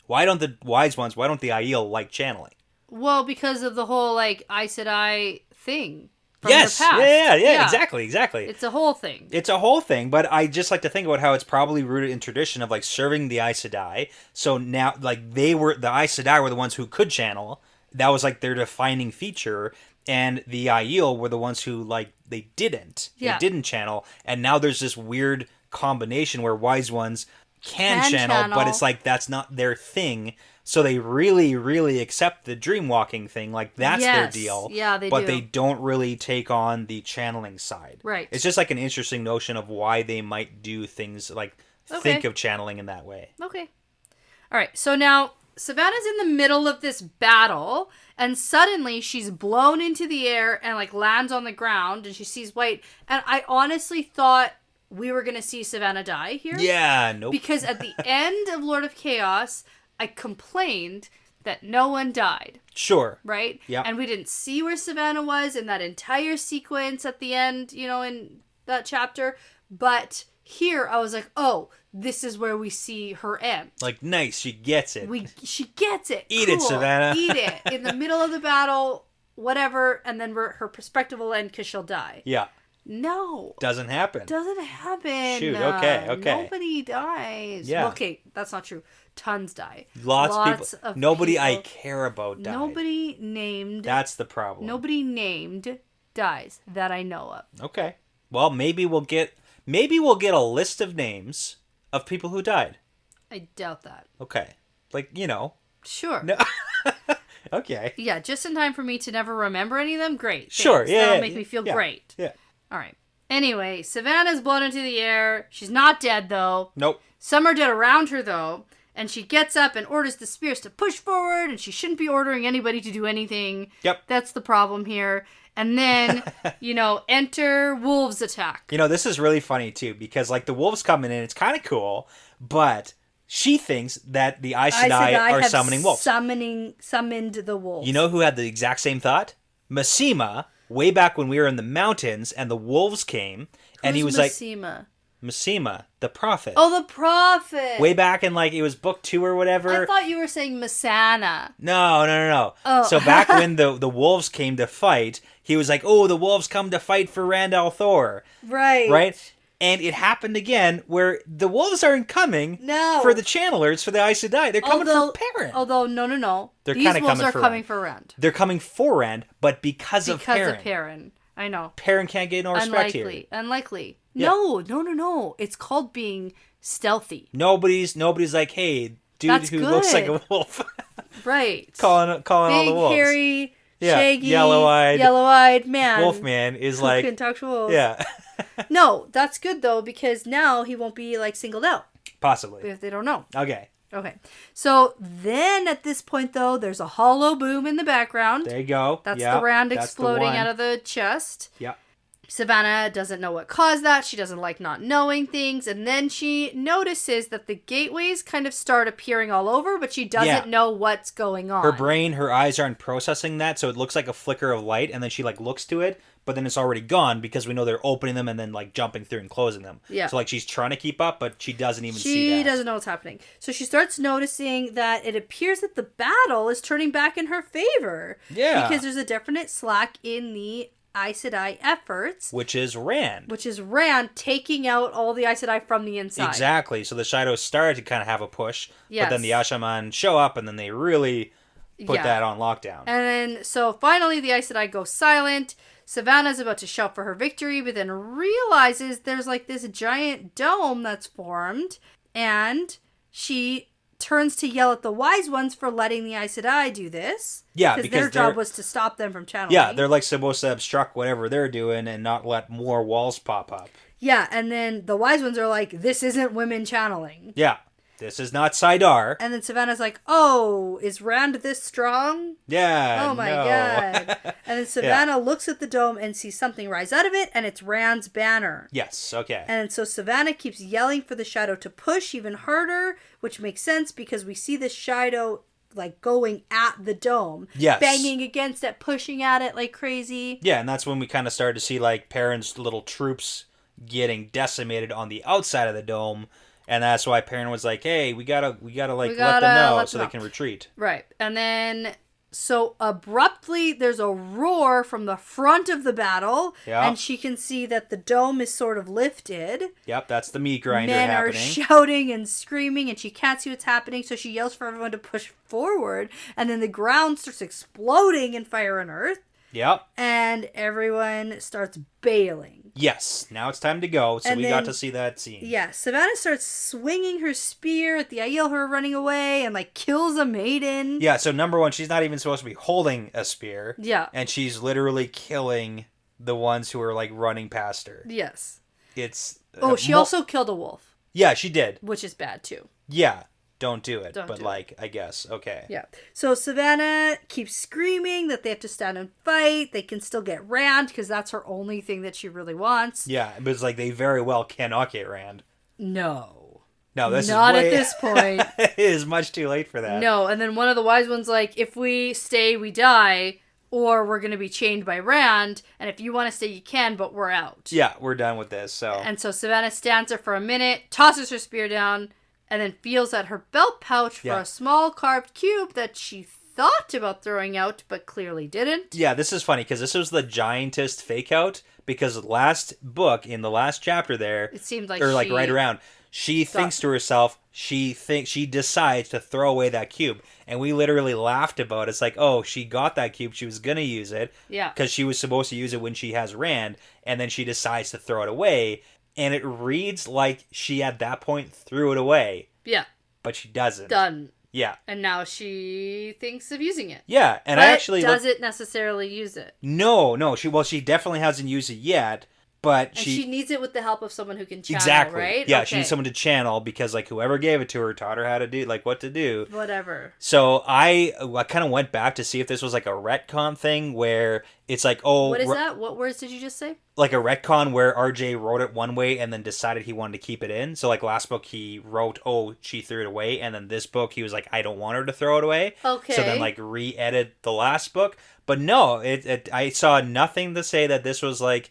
Why don't the Wise Ones, why don't the Aiel like channeling? Well, because of the whole, like, Aes Sedai thing. Yes, yeah, exactly. It's a whole thing. It's a whole thing, but I just like to think about how it's probably rooted in tradition of, like, serving the Aes Sedai. So now, like, the Aes Sedai were the ones who could channel. That was, like, their defining feature. And the Aiel were the ones who, like, they didn't. Yeah. They didn't channel. And now there's this weird combination where Wise Ones can channel, but it's like that's not their thing. So they really, really accept the dream walking thing. Like, that's their deal. Yeah, they do. But they don't really take on the channeling side. Right. It's just like an interesting notion of why they might do things like think of channeling in that way. Okay. All right. So now Savannah's in the middle of this battle, and suddenly she's blown into the air and, like, lands on the ground, and she sees white. And I honestly thought we were going to see Savannah die here. Yeah, nope. Because at the end of Lord of Chaos, I complained that no one died. Sure. Right? Yeah. And we didn't see where Savannah was in that entire sequence at the end, you know, in that chapter. But here I was like, oh, this is where we see her end. Like, nice, she gets it. She gets it. Eat it, Savannah. Eat it. In the middle of the battle, whatever, and then her perspective will end because she'll die. Yeah. No. Doesn't happen. Doesn't happen. Shoot, okay. Nobody dies. Yeah. Well, okay, that's not true. Tons die. Lots of people. Nobody I care about died. Nobody named. That's the problem. Nobody named dies that I know of. Okay. Well, maybe we'll get a list of names of people who died. I doubt that. Okay. Like, you know. Sure. No. Okay. Yeah, just in time for me to never remember any of them. Great. Sure. Thanks. Yeah. That'll yeah, make me feel great. Yeah. All right. Anyway, Savannah's blown into the air. She's not dead, though. Nope. Some are dead around her, though. And she gets up and orders the spears to push forward, and she shouldn't be ordering anybody to do anything. Yep. That's the problem here. And then, enter wolves attack. This is really funny, too, because, like, the wolves coming in, it's kind of cool, but she thinks that the Aes Sedai are summoning wolves. Summoned the wolves. You know who had the exact same thought? Masema, way back when we were in the mountains, and the wolves came, and he was Masema? Masema, the prophet. Oh, the prophet. Way back in, like, it was book 2 or whatever. I thought you were saying Masana. No. Oh. So back when the wolves came to fight, he was like, oh, the wolves come to fight for Randall Thor. Right. Right? And it happened again where the wolves aren't coming for the channelers for the Aes Sedai. They're coming for Perrin. Although, no. They're These wolves are coming for Rand. They're coming for Rand, but because of Perrin. Because of Perrin. I know. Perrin can't get no respect here. Unlikely. Yeah. No. It's called being stealthy. Nobody's like, hey, dude That's who good. looks like a wolf. Right. calling all the wolves. Big, hairy, shaggy, yellow-eyed man. Wolfman is like... Who can talk to wolves. Yeah. No, that's good, though, because now he won't be, like, singled out. Possibly. If they don't know. Okay. So then at this point, though, there's a hollow boom in the background. There you go. That's the Rand exploding out of the chest. Yeah. Savannah doesn't know what caused that. She doesn't like not knowing things. And then she notices that the gateways kind of start appearing all over, but she doesn't know what's going on. Her brain, her eyes aren't processing that, so it looks like a flicker of light, and then she, like, looks to it, but then it's already gone because we know they're opening them and then, like, jumping through and closing them. Yeah. So, like, she's trying to keep up, but she doesn't even see that. She doesn't know what's happening. So she starts noticing that it appears that the battle is turning back in her favor. Yeah. Because there's a definite slack in the Aes Sedai efforts. Which is Rand taking out all the Aes Sedai from the inside. Exactly. So the Shadows started to kind of have a push, yes. But then the Ashaman show up, and then they really put that on lockdown. And then, so finally the Aes Sedai go silent. Savannah's about to shout for her victory, but then realizes there's like this giant dome that's formed, and she turns to yell at the Wise Ones for letting the Aes Sedai do this. Yeah, because their job was to stop them from channeling. Yeah, they're like supposed to obstruct whatever they're doing and not let more walls pop up. Yeah, and then the Wise Ones are like, this isn't women channeling. Yeah, this is not Saidar. And then Savannah's like, oh, is Rand this strong? Yeah, oh my god. And then Savannah looks at the dome and sees something rise out of it, and it's Rand's banner. Yes, okay. And so Savannah keeps yelling for the shadow to push even harder, which makes sense because we see this shadow like going at the dome. Yes. Banging against it, pushing at it like crazy. Yeah, and that's when we kind of started to see like Perrin's little troops getting decimated on the outside of the dome. And that's why Perrin was like, hey, we gotta let them know so they can retreat. Right. And then, so abruptly, there's a roar from the front of the battle. Yeah. And she can see that the dome is sort of lifted. Yep, that's the meat grinder Men happening. are shouting and screaming, and she can't see what's happening, so she yells for everyone to push forward. And then the ground starts exploding in fire and earth. Yep. And everyone starts bailing. Yes, now it's time to go, so we got to see that scene. Yeah, Savannah starts swinging her spear at the Aiel who are running away and, like, kills a maiden. Yeah, so number one, she's not even supposed to be holding a spear. Yeah. And she's literally killing the ones who are, like, running past her. Yes. It's... she also killed a wolf. Yeah, she did. Which is bad, too. Yeah. don't do it. I guess. Okay. Yeah. So Savannah keeps screaming that they have to stand and fight. They can still get Rand because that's her only thing that she really wants. Yeah, but it's like they very well cannot get Rand. No. No, this not is at this point. It is much too late for that. No, and then one of the wise ones like, if we stay, we die, or we're going to be chained by Rand, and if you want to stay, you can, but we're out. Yeah, we're done with this, so... And so Savannah stands there for a minute, tosses her spear down, and then feels at her belt pouch for a small carved cube that she thought about throwing out, but clearly didn't. Yeah, this is funny, because this was the giantest fake-out, because last book, in the last chapter there... It seemed like right around... She thinks to herself, she decides to throw away that cube. And we literally laughed about it. It's like, oh, she got that cube. She was going to use it. Yeah. Because she was supposed to use it when she has Rand. And then she decides to throw it away. And it reads like she, at that point, threw it away. Yeah. But she doesn't. Done. Yeah. And now she thinks of using it. Yeah. And but I actually... doesn't necessarily use it. No. She definitely hasn't used it yet. But and she needs it with the help of someone who can channel, exactly. right? Yeah, she needs someone to channel because, like, whoever gave it to her taught her how to do, like, what to do. Whatever. So I kind of went back to see if this was, like, a retcon thing where it's like, oh... What is that? What words did you just say? Like a retcon where RJ wrote it one way and then decided he wanted to keep it in. So, like, last book he wrote, oh, she threw it away. And then this book he was like, I don't want her to throw it away. Okay. So then, like, re-edit the last book. But no, I saw nothing to say that this was, like...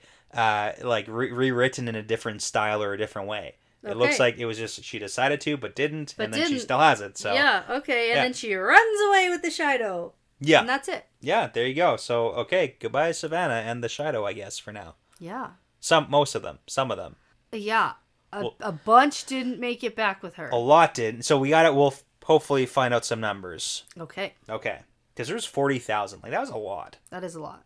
rewritten in a different style or a different way. Okay. It looks like it was just she decided to, but didn't, and then she still has it. So yeah, okay, and then she runs away with the Shido. Yeah, and that's it. Yeah, there you go. So okay, goodbye Savannah and the Shido, I guess for now. Yeah. Most of them. Yeah, a bunch didn't make it back with her. A lot did. So we'll hopefully find out some numbers. Okay. Because there's 40,000. Like that was a lot. That is a lot.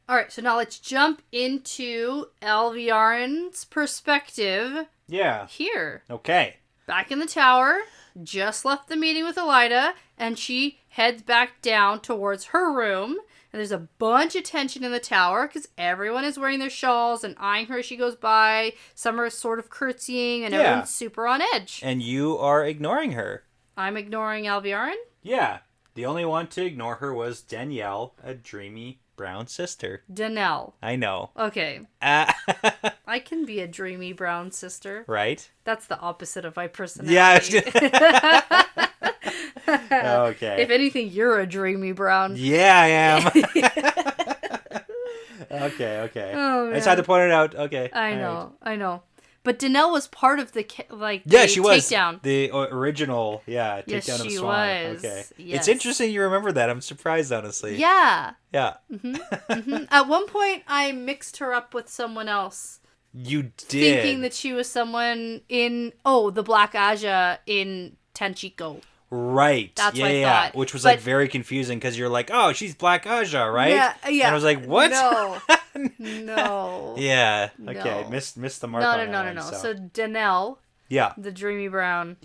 All right, so now let's jump into Alviarin's perspective. Yeah. Here. Okay. Back in the tower, just left the meeting with Elida, and she heads back down towards her room. And there's a bunch of tension in the tower because everyone is wearing their shawls and eyeing her as she goes by. Some are sort of curtsying, and everyone's super on edge. And you are ignoring her. I'm ignoring Alviarin? Yeah. The only one to ignore her was Danielle, a dreamy brown sister. Danelle. I know. Okay. I can be a dreamy brown sister. Right? That's the opposite of my personality. Yeah. Okay. If anything, you're a dreamy brown. Yeah, I am. Okay. Oh, I just had to point it out. Okay. I know. But Danelle was part of the she takedown. Was the original takedown of Swan. Was. Okay, yes. It's interesting you remember that. I'm surprised, honestly. Yeah. Mm-hmm. At one point, I mixed her up with someone else. You did, thinking that she was someone in the Black Aja in Tenchiko. Right. That's what I thought. Which was very confusing because you're like, oh, she's Black Aja, right? Yeah. And I was like, what? No. Yeah. No. Okay. Missed the mark on that one. No. So Danelle, the dreamy brown,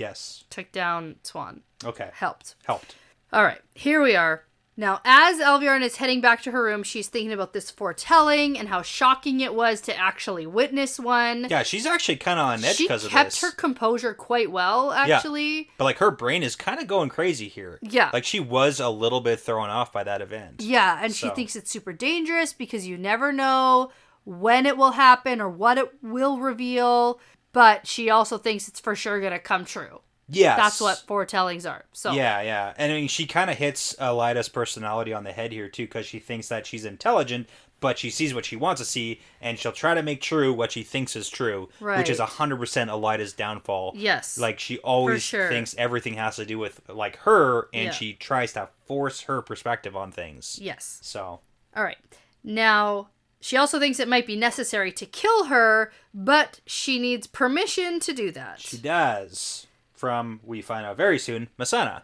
took down Swan. Okay. Helped. All right. Here we are. Now, as Alviarin is heading back to her room, she's thinking about this foretelling and how shocking it was to actually witness one. Yeah, she's actually kind of on edge because of this. She kept her composure quite well, actually. Yeah. But, her brain is kind of going crazy here. Yeah. She was a little bit thrown off by that event. Yeah, and she thinks it's super dangerous because you never know when it will happen or what it will reveal. But she also thinks it's for sure going to come true. Yes. That's what foretellings are. So Yeah. And I mean, she kind of hits Elida's personality on the head here, too, because she thinks that she's intelligent, but she sees what she wants to see, and she'll try to make true what she thinks is true, which is 100% Elida's downfall. Yes. She always thinks everything has to do with, her, and she tries to force her perspective on things. Yes. So. All right. Now, she also thinks it might be necessary to kill her, but she needs permission to do that. She does. From, we find out very soon, Masana.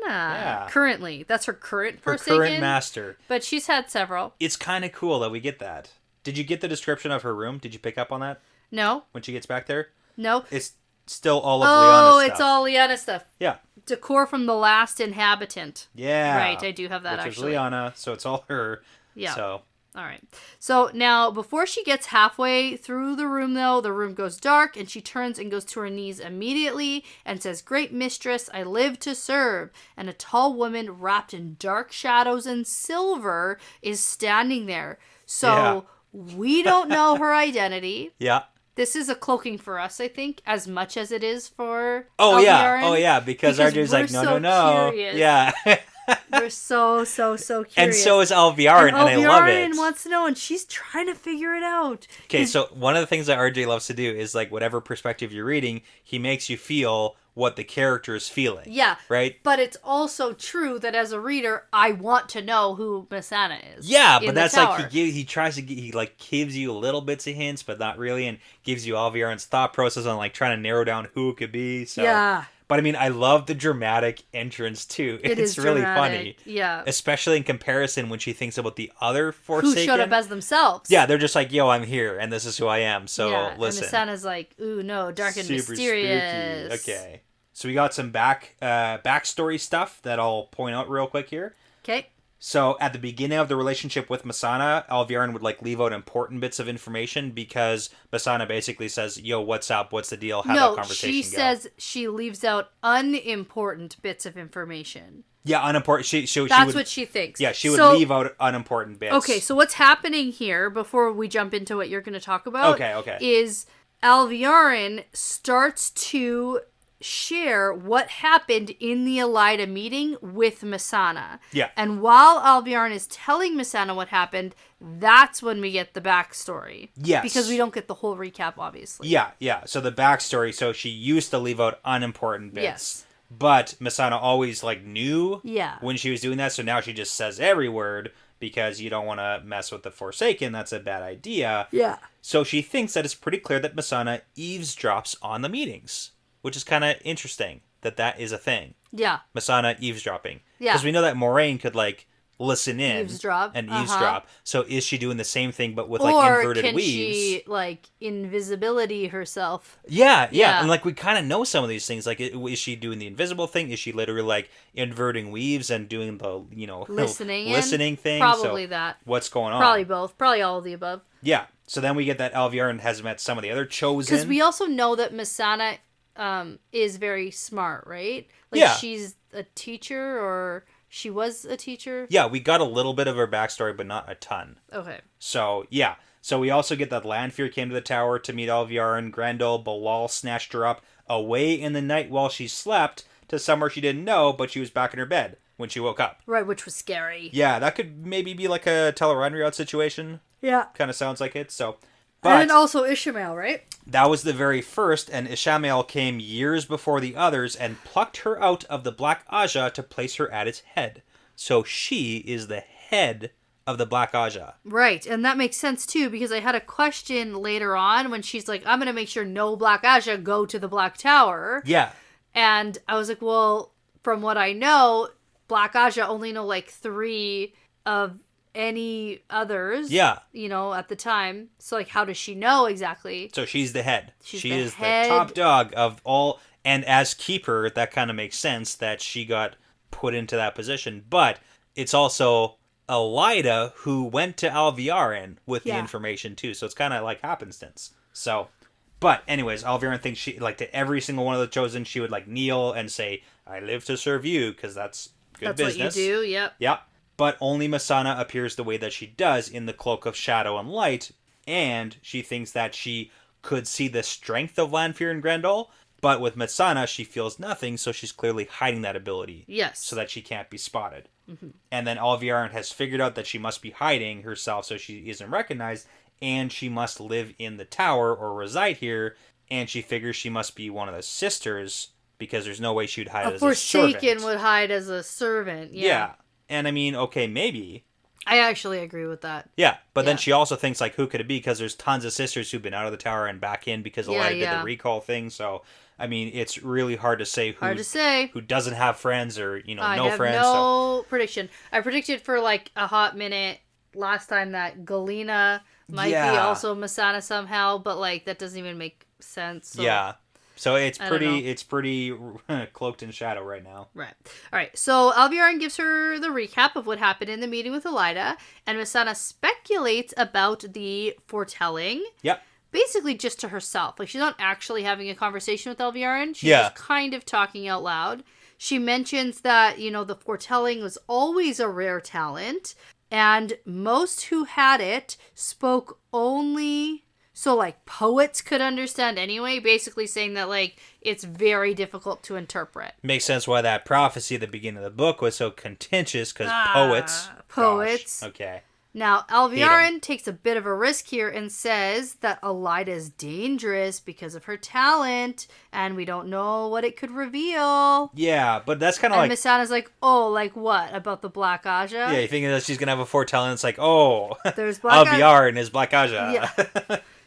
Yeah. Currently. That's her current Forsaken. Her current master. But she's had several. It's kind of cool that we get that. Did you get the description of her room? Did you pick up on that? No. When she gets back there? No. It's still all of Liana's stuff. Oh, it's all Liana stuff. Yeah. Decor from the last inhabitant. Yeah. Right, I do have that, which actually. Which is Liana, so it's all her. Yeah. So. All right. So now, before she gets halfway through the room, though, the room goes dark, and she turns and goes to her knees immediately and says, "Great mistress, I live to serve." And a tall woman wrapped in dark shadows and silver is standing there. So we don't know her identity. Yeah. This is a cloaking for us, I think, as much as it is for Alviarin. Oh, yeah. Because RJ's like, no. Curious. Yeah. We're so curious. And so is Alviarin, and I love it. Alviarin wants to know, and she's trying to figure it out. Okay, so one of the things that RJ loves to do is, like, whatever perspective you're reading, he makes you feel what the character is feeling. Yeah. Right? But it's also true that as a reader, I want to know who Messana is. Yeah, but that's like, he tries to, he like gives you little bits of hints, but not really, and gives you Alviarin's thought process on, like, trying to narrow down who it could be. So. Yeah. But I mean, I love the dramatic entrance too. It's really funny. Yeah. Especially in comparison when she thinks about the other Forsaken. Who showed up as themselves. Yeah, they're just like, yo, I'm here and this is who I am. So listen. And Messana's like, ooh, no, dark and mysterious. Spooky. Okay. So we got some backstory stuff that I'll point out real quick here. Okay. So at the beginning of the relationship with Messana, Alviarin would like leave out important bits of information because Messana basically says, yo, what's up? What's the deal? How'd that conversation go? She says she leaves out unimportant bits of information. Yeah, unimportant. That's what she thinks. Yeah, she would leave out unimportant bits. Okay, so what's happening here, before we jump into what you're going to talk about, is Alviarin starts to share what happened in the Elida meeting with Messana. Yeah. And while Alviarin is telling Messana what happened, that's when we get the backstory. Yes. Because we don't get the whole recap, obviously. Yeah. So the backstory, so she used to leave out unimportant bits. Yes. But Messana always, like, knew when she was doing that, so now she just says every word because you don't want to mess with the Forsaken. That's a bad idea. Yeah. So she thinks that it's pretty clear that Messana eavesdrops on the meetings. Which is kind of interesting that is a thing. Yeah. Messana eavesdropping. Yeah. Because we know that Moraine could, like, listen in. Eavesdrop. And eavesdrop. So is she doing the same thing but with, like, inverted weaves? Or can she, like, invisibility herself? Yeah. And, like, we kind of know some of these things. Like, is she doing the invisible thing? Is she literally, like, inverting weaves and doing the, listening thing? Probably so that. What's going on? Probably both. Probably all of the above. Yeah. So then we get that Alviarin has met some of the other chosen. Because we also know that Messana is very smart, right? Like, she's a teacher, or she was a teacher. Yeah, we got a little bit of her backstory, but not a ton. Okay. So, yeah. So we also get that Lanfear came to the tower to meet Alviarin. Grendel, Balal snatched her up away in the night while she slept to somewhere she didn't know, but she was back in her bed when she woke up. Right, which was scary. Yeah, that could maybe be like a Tel'aran'rhiod situation. Yeah. Kind of sounds like it, so... But, and also Ishamael, right? That was the very first, and Ishamael came years before the others and plucked her out of the Black Aja to place her at its head. So she is the head of the Black Aja. Right, and that makes sense too, because I had a question later on when she's like, I'm going to make sure no Black Aja go to the Black Tower. Yeah. And I was like, well, from what I know, Black Aja only know like 3 of any others, at the time. So, like, how does she know exactly? So she's the head. She is head. The top dog of all, and as keeper, that kind of makes sense that she got put into that position. But it's also Elida who went to Alviarin with the information too. So it's kind of like happenstance. So, but anyways, Alviarin thinks she, like, to every single one of the chosen, she would, like, kneel and say, "I live to serve you," because that's good business. That's what you do. Yep. Yep. But only Messana appears the way that she does in the cloak of shadow and light, and she thinks that she could see the strength of Lanfear and Grendel, but with Messana, she feels nothing, so she's clearly hiding that ability. Yes. So that she can't be spotted. Mm-hmm. And then Alviarin has figured out that she must be hiding herself so she isn't recognized, and she must live in the tower or reside here, and she figures she must be one of the sisters, because there's no way she would hide as a servant. A Forsaken would hide as a servant, yeah. And I mean, okay, maybe. I actually agree with that. Yeah, but then she also thinks, like, who could it be? Because there's tons of sisters who've been out of the tower and back in because Elida did the recall thing. So, I mean, it's really hard to say who doesn't have friends or, no friends. I have no prediction. I predicted for, like, a hot minute last time that Galena might be also Messana somehow, but, like, that doesn't even make sense. So. Yeah. So it's pretty cloaked in shadow right now. Right. All right. So Alviarin gives her the recap of what happened in the meeting with Elida, and Missana speculates about the foretelling. Yep. Basically just to herself. Like, she's not actually having a conversation with Alviarin. She's just kind of talking out loud. She mentions that, you know, the foretelling was always a rare talent, and most who had it spoke only... So, like, poets could understand anyway, basically saying that, like, it's very difficult to interpret. Makes sense why that prophecy at the beginning of the book was so contentious, because poets... Poets. Gosh, okay. Now, Alviarin takes a bit of a risk here and says that Elida is dangerous because of her talent, and we don't know what it could reveal. Yeah, but that's kind of like... And Missana's like, oh, like what? About the Black Aja? Yeah, you think that she's going to have a foretelling, it's like, oh, there's Alviarin is Black Aja. Yeah.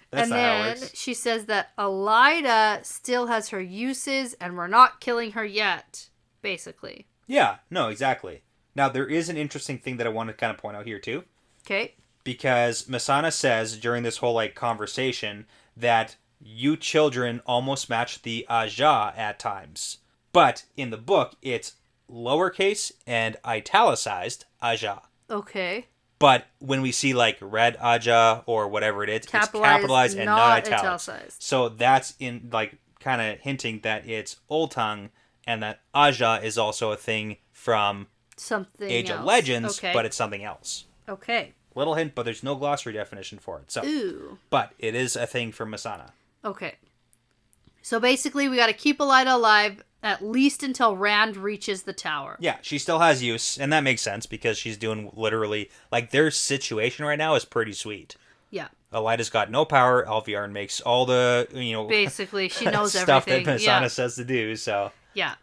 That's and not how it then works. she says that Elida still has her uses, and we're not killing her yet, basically. Yeah, no, exactly. Now, there is an interesting thing that I want to kind of point out here, too. Okay. Because Missana says during this whole, like, conversation that you children almost match the Aja at times. But in the book, it's lowercase and italicized Aja. Okay. But when we see, like, red Aja or whatever it is, it's capitalized and not italicized. So that's in, like, kind of hinting that it's Old Tongue and that Aja is also a thing from something Age else. of Legends, okay. but it's something else. Okay. Little hint, but there's no glossary definition for it. So, ooh. But it is a thing for Missana. Okay. So basically, we got to keep Elida alive at least until Rand reaches the tower. Yeah, she still has use, and that makes sense because she's doing literally, like, their situation right now is pretty sweet. Yeah. Elida's got no power. Alviarin makes all the, you know... Basically, she knows stuff everything. that Missana says to do, so... Yeah.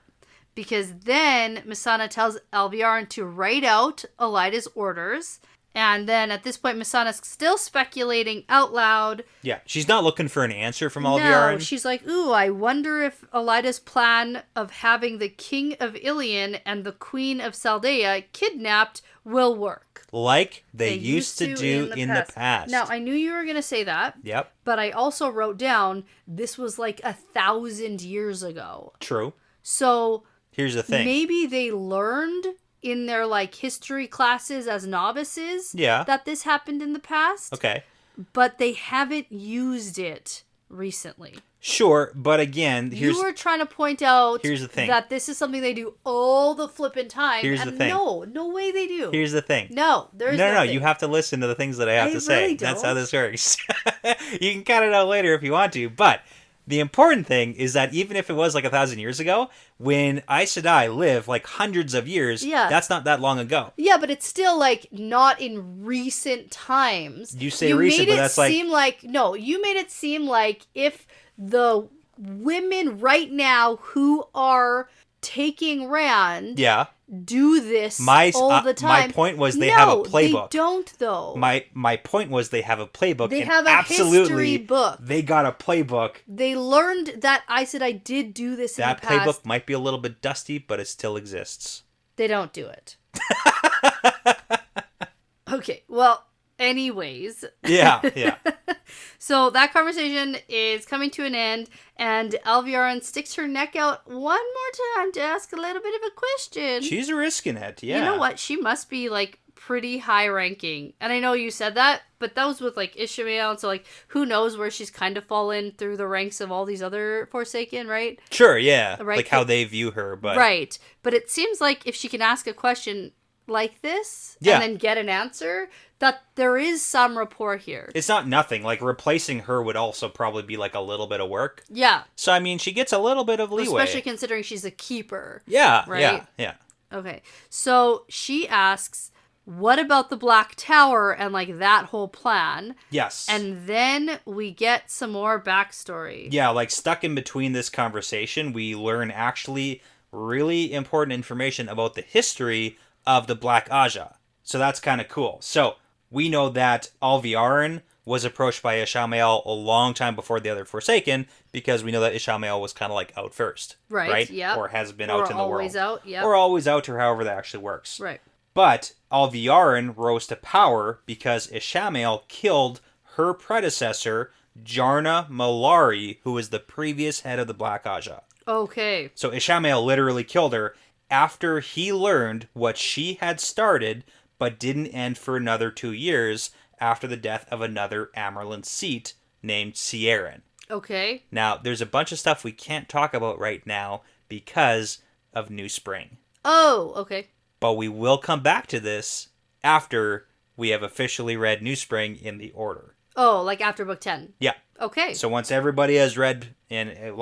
Because then Missana tells Alviarin to write out Elida's orders. And then at this point, Missana's still speculating out loud. Yeah, she's not looking for an answer from Alviarin. No, she's like, ooh, I wonder if Elida's plan of having the King of Ilion and the Queen of Saldea kidnapped will work. Like they used to do in the past. Now, I knew you were going to say that. Yep. But I also wrote down this was like 1,000 years ago. True. So... Here's the thing. Maybe they learned in their, like, history classes as novices that this happened in the past. Okay. But they haven't used it recently. Sure, but again, you were trying to point out here's the thing. That this is something they do all the flippin' time. Here's the thing. No way they do. Here's the thing. No, there's No, you have to listen to the things that I have to say. Really That's how this works. You can cut it out later if you want to, but... The important thing is that even if it was like 1,000 years ago, when Aes Sedai lived like hundreds of years, that's not that long ago. Yeah, but it's still like not in recent times. You say recent, but that's like... You made it seem like if the women right now who are taking Rand do this all the time. My point was they have a playbook. They don't, though. My point was they have a playbook. They have a history book. They got a playbook. They learned that Aes Sedai did do this in the past. That playbook might be a little bit dusty, but it still exists. They don't do it. Okay, well, anyways. Yeah. So that conversation is coming to an end, and Alviarin sticks her neck out one more time to ask a little bit of a question. She's risking it, yeah. You know what? She must be, like, pretty high ranking. And I know you said that, but that was with, like, Ishmael, and so, like, who knows where she's kind of fallen through the ranks of all these other Forsaken, right? Sure, yeah. Right? Like how they view her, but... Right. But it seems like if she can ask a question like this, and then get an answer, that there is some rapport here. It's not nothing. Like, replacing her would also probably be, like, a little bit of work. Yeah. So, I mean, she gets a little bit of leeway. Especially considering she's a keeper. Yeah, right? Yeah. Okay. So, she asks, what about the Black Tower and, like, that whole plan? Yes. And then we get some more backstory. Yeah, like, stuck in between this conversation, we learn actually really important information about the history of the Black Aja. So that's kind of cool. So, we know that Alviarin was approached by Ishmael a long time before the other Forsaken, because we know that Ishmael was kind of like out first. Right? Yeah. Or has been out in the world. Or always out, yeah. Or always out, or however that actually works. Right. But Alviarin rose to power because Ishmael killed her predecessor Jarna Malari, who was the previous head of the Black Aja. Okay. So Ishamael literally killed her after he learned what she had started, but didn't end for another 2 years after the death of another Amyrlin seat named Sieran. Okay. Now, there's a bunch of stuff we can't talk about right now because of New Spring. Oh, okay. But we will come back to this after we have officially read New Spring in the order. Oh, like after book 10? Yeah. Okay. So once everybody has read in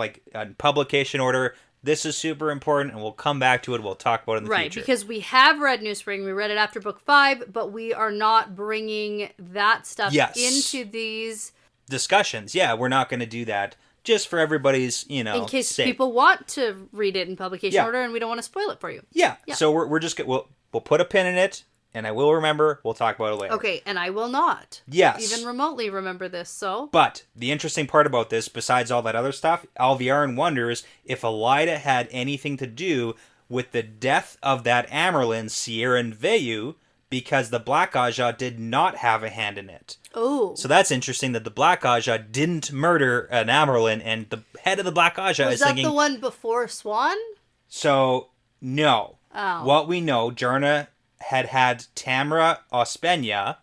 publication order, this is super important, and we'll come back to it. We'll talk about it in the future. Right, because we have read New Spring. We read it after book 5, but we are not bringing that stuff into these discussions. Yeah, we're not going to do that just for everybody's, in case sake. People want to read it in publication order, and we don't want to spoil it for you. Yeah. So we're just we'll put a pin in it. And I will remember. We'll talk about it later. Okay, and I will not. Yes. Even remotely remember this, so. But the interesting part about this, besides all that other stuff, Alviarin wonders if Elida had anything to do with the death of that Amyrlin, Sieran Veyu, because the Black Aja did not have a hand in it. Oh. So that's interesting that the Black Aja didn't murder an Amyrlin, and the head of the Black Aja is thinking... Was that the one before Swan? So, no. Oh. What we know, Jarna had Tamra Ospenya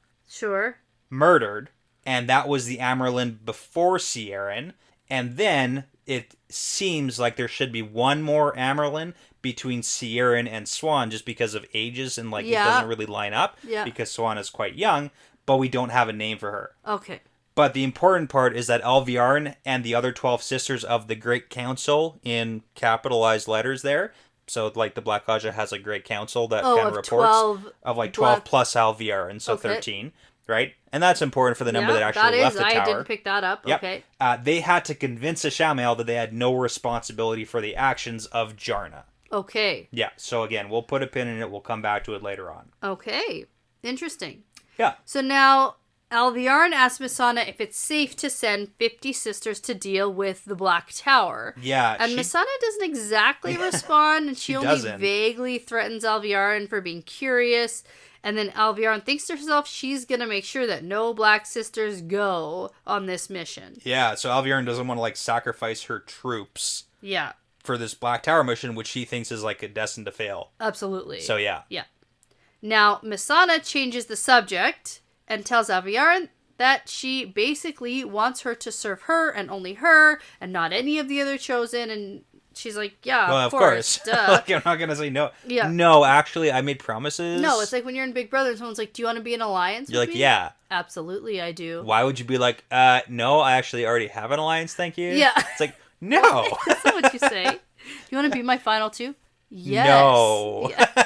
murdered, and that was the Amyrlin before Sieran, and then it seems like there should be one more Amyrlin between Sieran and Swan just because of ages and it doesn't really line up because Swan is quite young, but we don't have a name for her. Okay. But the important part is that Alviarin and the other 12 sisters of the Great Council in capitalized letters there. So, the Black Aja has a great council that kind of reports 12 plus Alviarin, so 13, right? And that's important for the number that actually left the tower. I didn't pick that up. Yep. Okay. They had to convince Ishamael that they had no responsibility for the actions of Jarna. Okay. Yeah, so again, we'll put a pin in it. We'll come back to it later on. Okay. Interesting. Yeah. So now... Alviarin asks Missana if it's safe to send 50 sisters to deal with the Black Tower. Yeah. And Missana doesn't exactly respond, and she only vaguely threatens Alviarin for being curious. And then Alviarin thinks to herself she's going to make sure that no Black sisters go on this mission. Yeah, so Alviarin doesn't want to, sacrifice her troops. Yeah. For this Black Tower mission, which she thinks is, destined to fail. Absolutely. So, yeah. Yeah. Now, Missana changes the subject... and tells Alviarin that she basically wants her to serve her and only her and not any of the other chosen. And she's like, yeah, well, of course. Duh. I'm not going to say no. Yeah. No, actually, I made promises. No, it's like when you're in Big Brother and someone's like, do you want to be in an alliance You're with like, me? yeah. Absolutely, I do. Why would you be like, no, I actually already have an alliance, thank you? Yeah. It's like, no. That's not what you say. You want to be my final two? Yes. No. Yeah.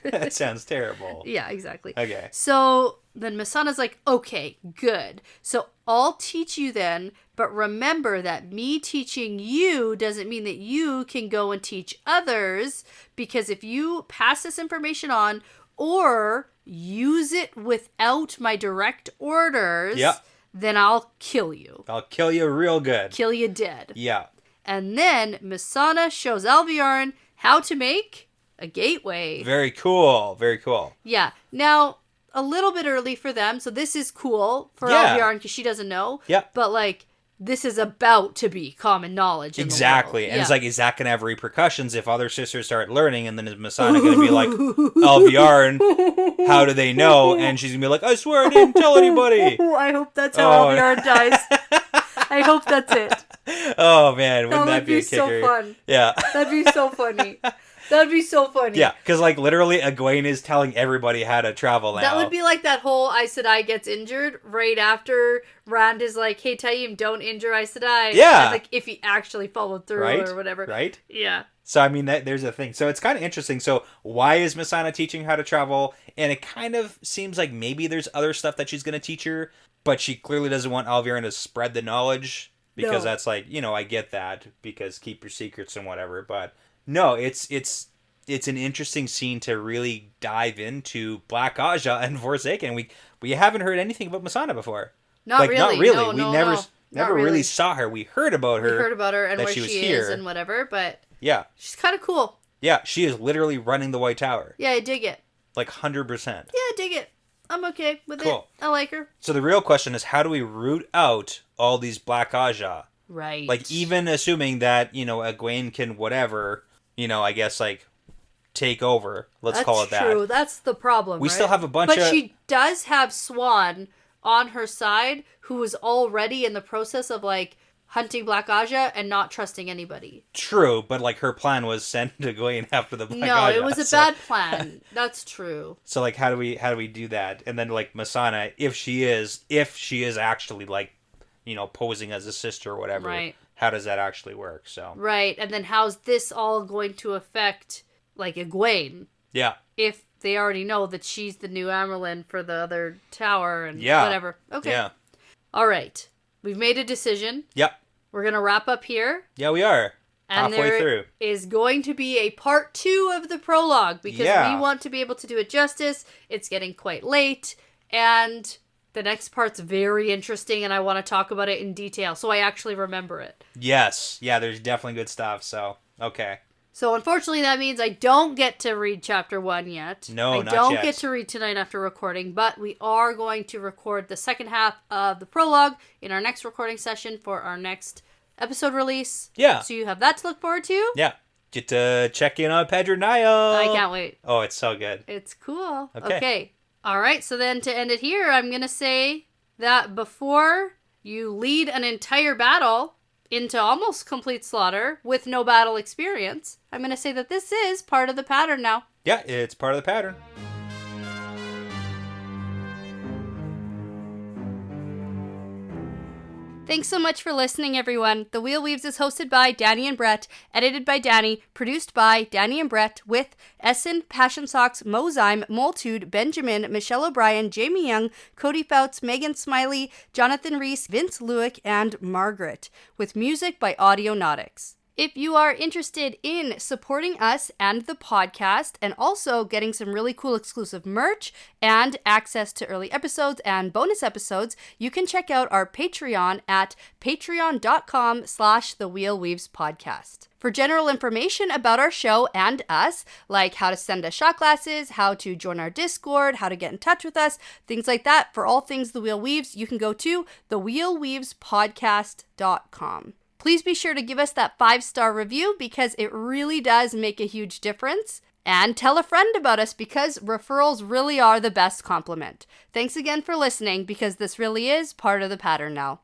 That sounds terrible. Yeah, exactly. Okay. So then Missana's like, okay, good. So I'll teach you then, but remember that me teaching you doesn't mean that you can go and teach others, because if you pass this information on or use it without my direct orders, then I'll kill you. I'll kill you real good. Kill you dead. Yeah. And then Missana shows Alviarin how to make a gateway. Very cool. Very cool. Yeah. Now, a little bit early for them, so this is cool for Alviarin because she doesn't know. Yep. But, this is about to be common knowledge in exactly. the world. And it's is that going to have repercussions if other sisters start learning, and then is Missana going to be like, Alviarin, how do they know? And she's going to be like, I swear I didn't tell anybody. I hope that's how Alviarin dies. I hope that's it. Oh, man. Wouldn't that be a kicker? That would be so fun. Yeah. That'd be so funny. That'd be so funny. Yeah, because literally Egwene is telling everybody how to travel now. That would be like that whole Aes Sedai gets injured right after Rand is like, hey, Taim, don't injure Aes Sedai. Yeah. And, if he actually followed through or whatever. Right? Yeah. So, I mean, there's a thing. So, it's kind of interesting. So, why is Missana teaching how to travel? And it kind of seems like maybe there's other stuff that she's going to teach her, but she clearly doesn't want Alviarin to spread the knowledge, because that's I get that, because keep your secrets and whatever, but... No, it's an interesting scene to really dive into Black Aja and Forsaken. We haven't heard anything about Missana before. Not really. No, we never really saw her. We heard about her. And where she is and whatever, but yeah, she's kind of cool. Yeah, she is literally running the White Tower. Yeah, I dig it. 100%. Yeah, I dig it. I'm okay with it. I like her. So the real question is, how do we root out all these Black Aja? Right. Like, even assuming that, Egwene can whatever, I guess, like, take over. Let's call it that. That's true. That's the problem, We still have a bunch of... But she does have Swan on her side, who is already in the process of, like, hunting Black Aja and not trusting anybody. True, but, like, her plan was send Egwene after the Black Aja. No, it was a bad plan. That's true. So, like, how do we do that? And then, like, Masana, if she is actually, like, posing as a sister or whatever, right. How does that actually work? So right, and then how's this all going to affect, like, Egwene? Yeah. If they already know that she's the new Amyrlin for the other tower and whatever. Okay. Yeah. All right. We've made a decision. Yep. We're going to wrap up here. Yeah, we are. And halfway through. Is going to be a part 2 of the prologue because we want to be able to do it justice. It's getting quite late, and the next part's very interesting, and I want to talk about it in detail, so I actually remember it. Yes. Yeah, there's definitely good stuff, so, okay. So, unfortunately, that means I don't get to read chapter 1 yet. No, not yet. I don't get to read tonight after recording, but we are going to record the second half of the prologue in our next recording session for our next episode release. Yeah. So you have that to look forward to. Yeah. Get to check in on Pedro Nile. I can't wait. Oh, it's so good. It's cool. Okay. All right, so then to end it here, I'm going to say that before you lead an entire battle into almost complete slaughter with no battle experience, I'm going to say that this is part of the pattern now. Yeah, it's part of the pattern. Thanks so much for listening, everyone. The Wheel Weaves is hosted by Danny and Brett, edited by Danny, produced by Danny and Brett, with Essen, Passion Socks, Mozyme, Moltude, Benjamin, Michelle O'Brien, Jamie Young, Cody Fouts, Megan Smiley, Jonathan Reese, Vince Lewick, and Margaret, with music by Audionautics. If you are interested in supporting us and the podcast and also getting some really cool exclusive merch and access to early episodes and bonus episodes, you can check out our Patreon at patreon.com/thewheelweavespodcast. For general information about our show and us, like how to send us shot glasses, how to join our Discord, how to get in touch with us, things like that, for all things The Wheel Weaves, you can go to thewheelweavespodcast.com. Please be sure to give us that 5-star review because it really does make a huge difference. And tell a friend about us because referrals really are the best compliment. Thanks again for listening because this really is part of the pattern now.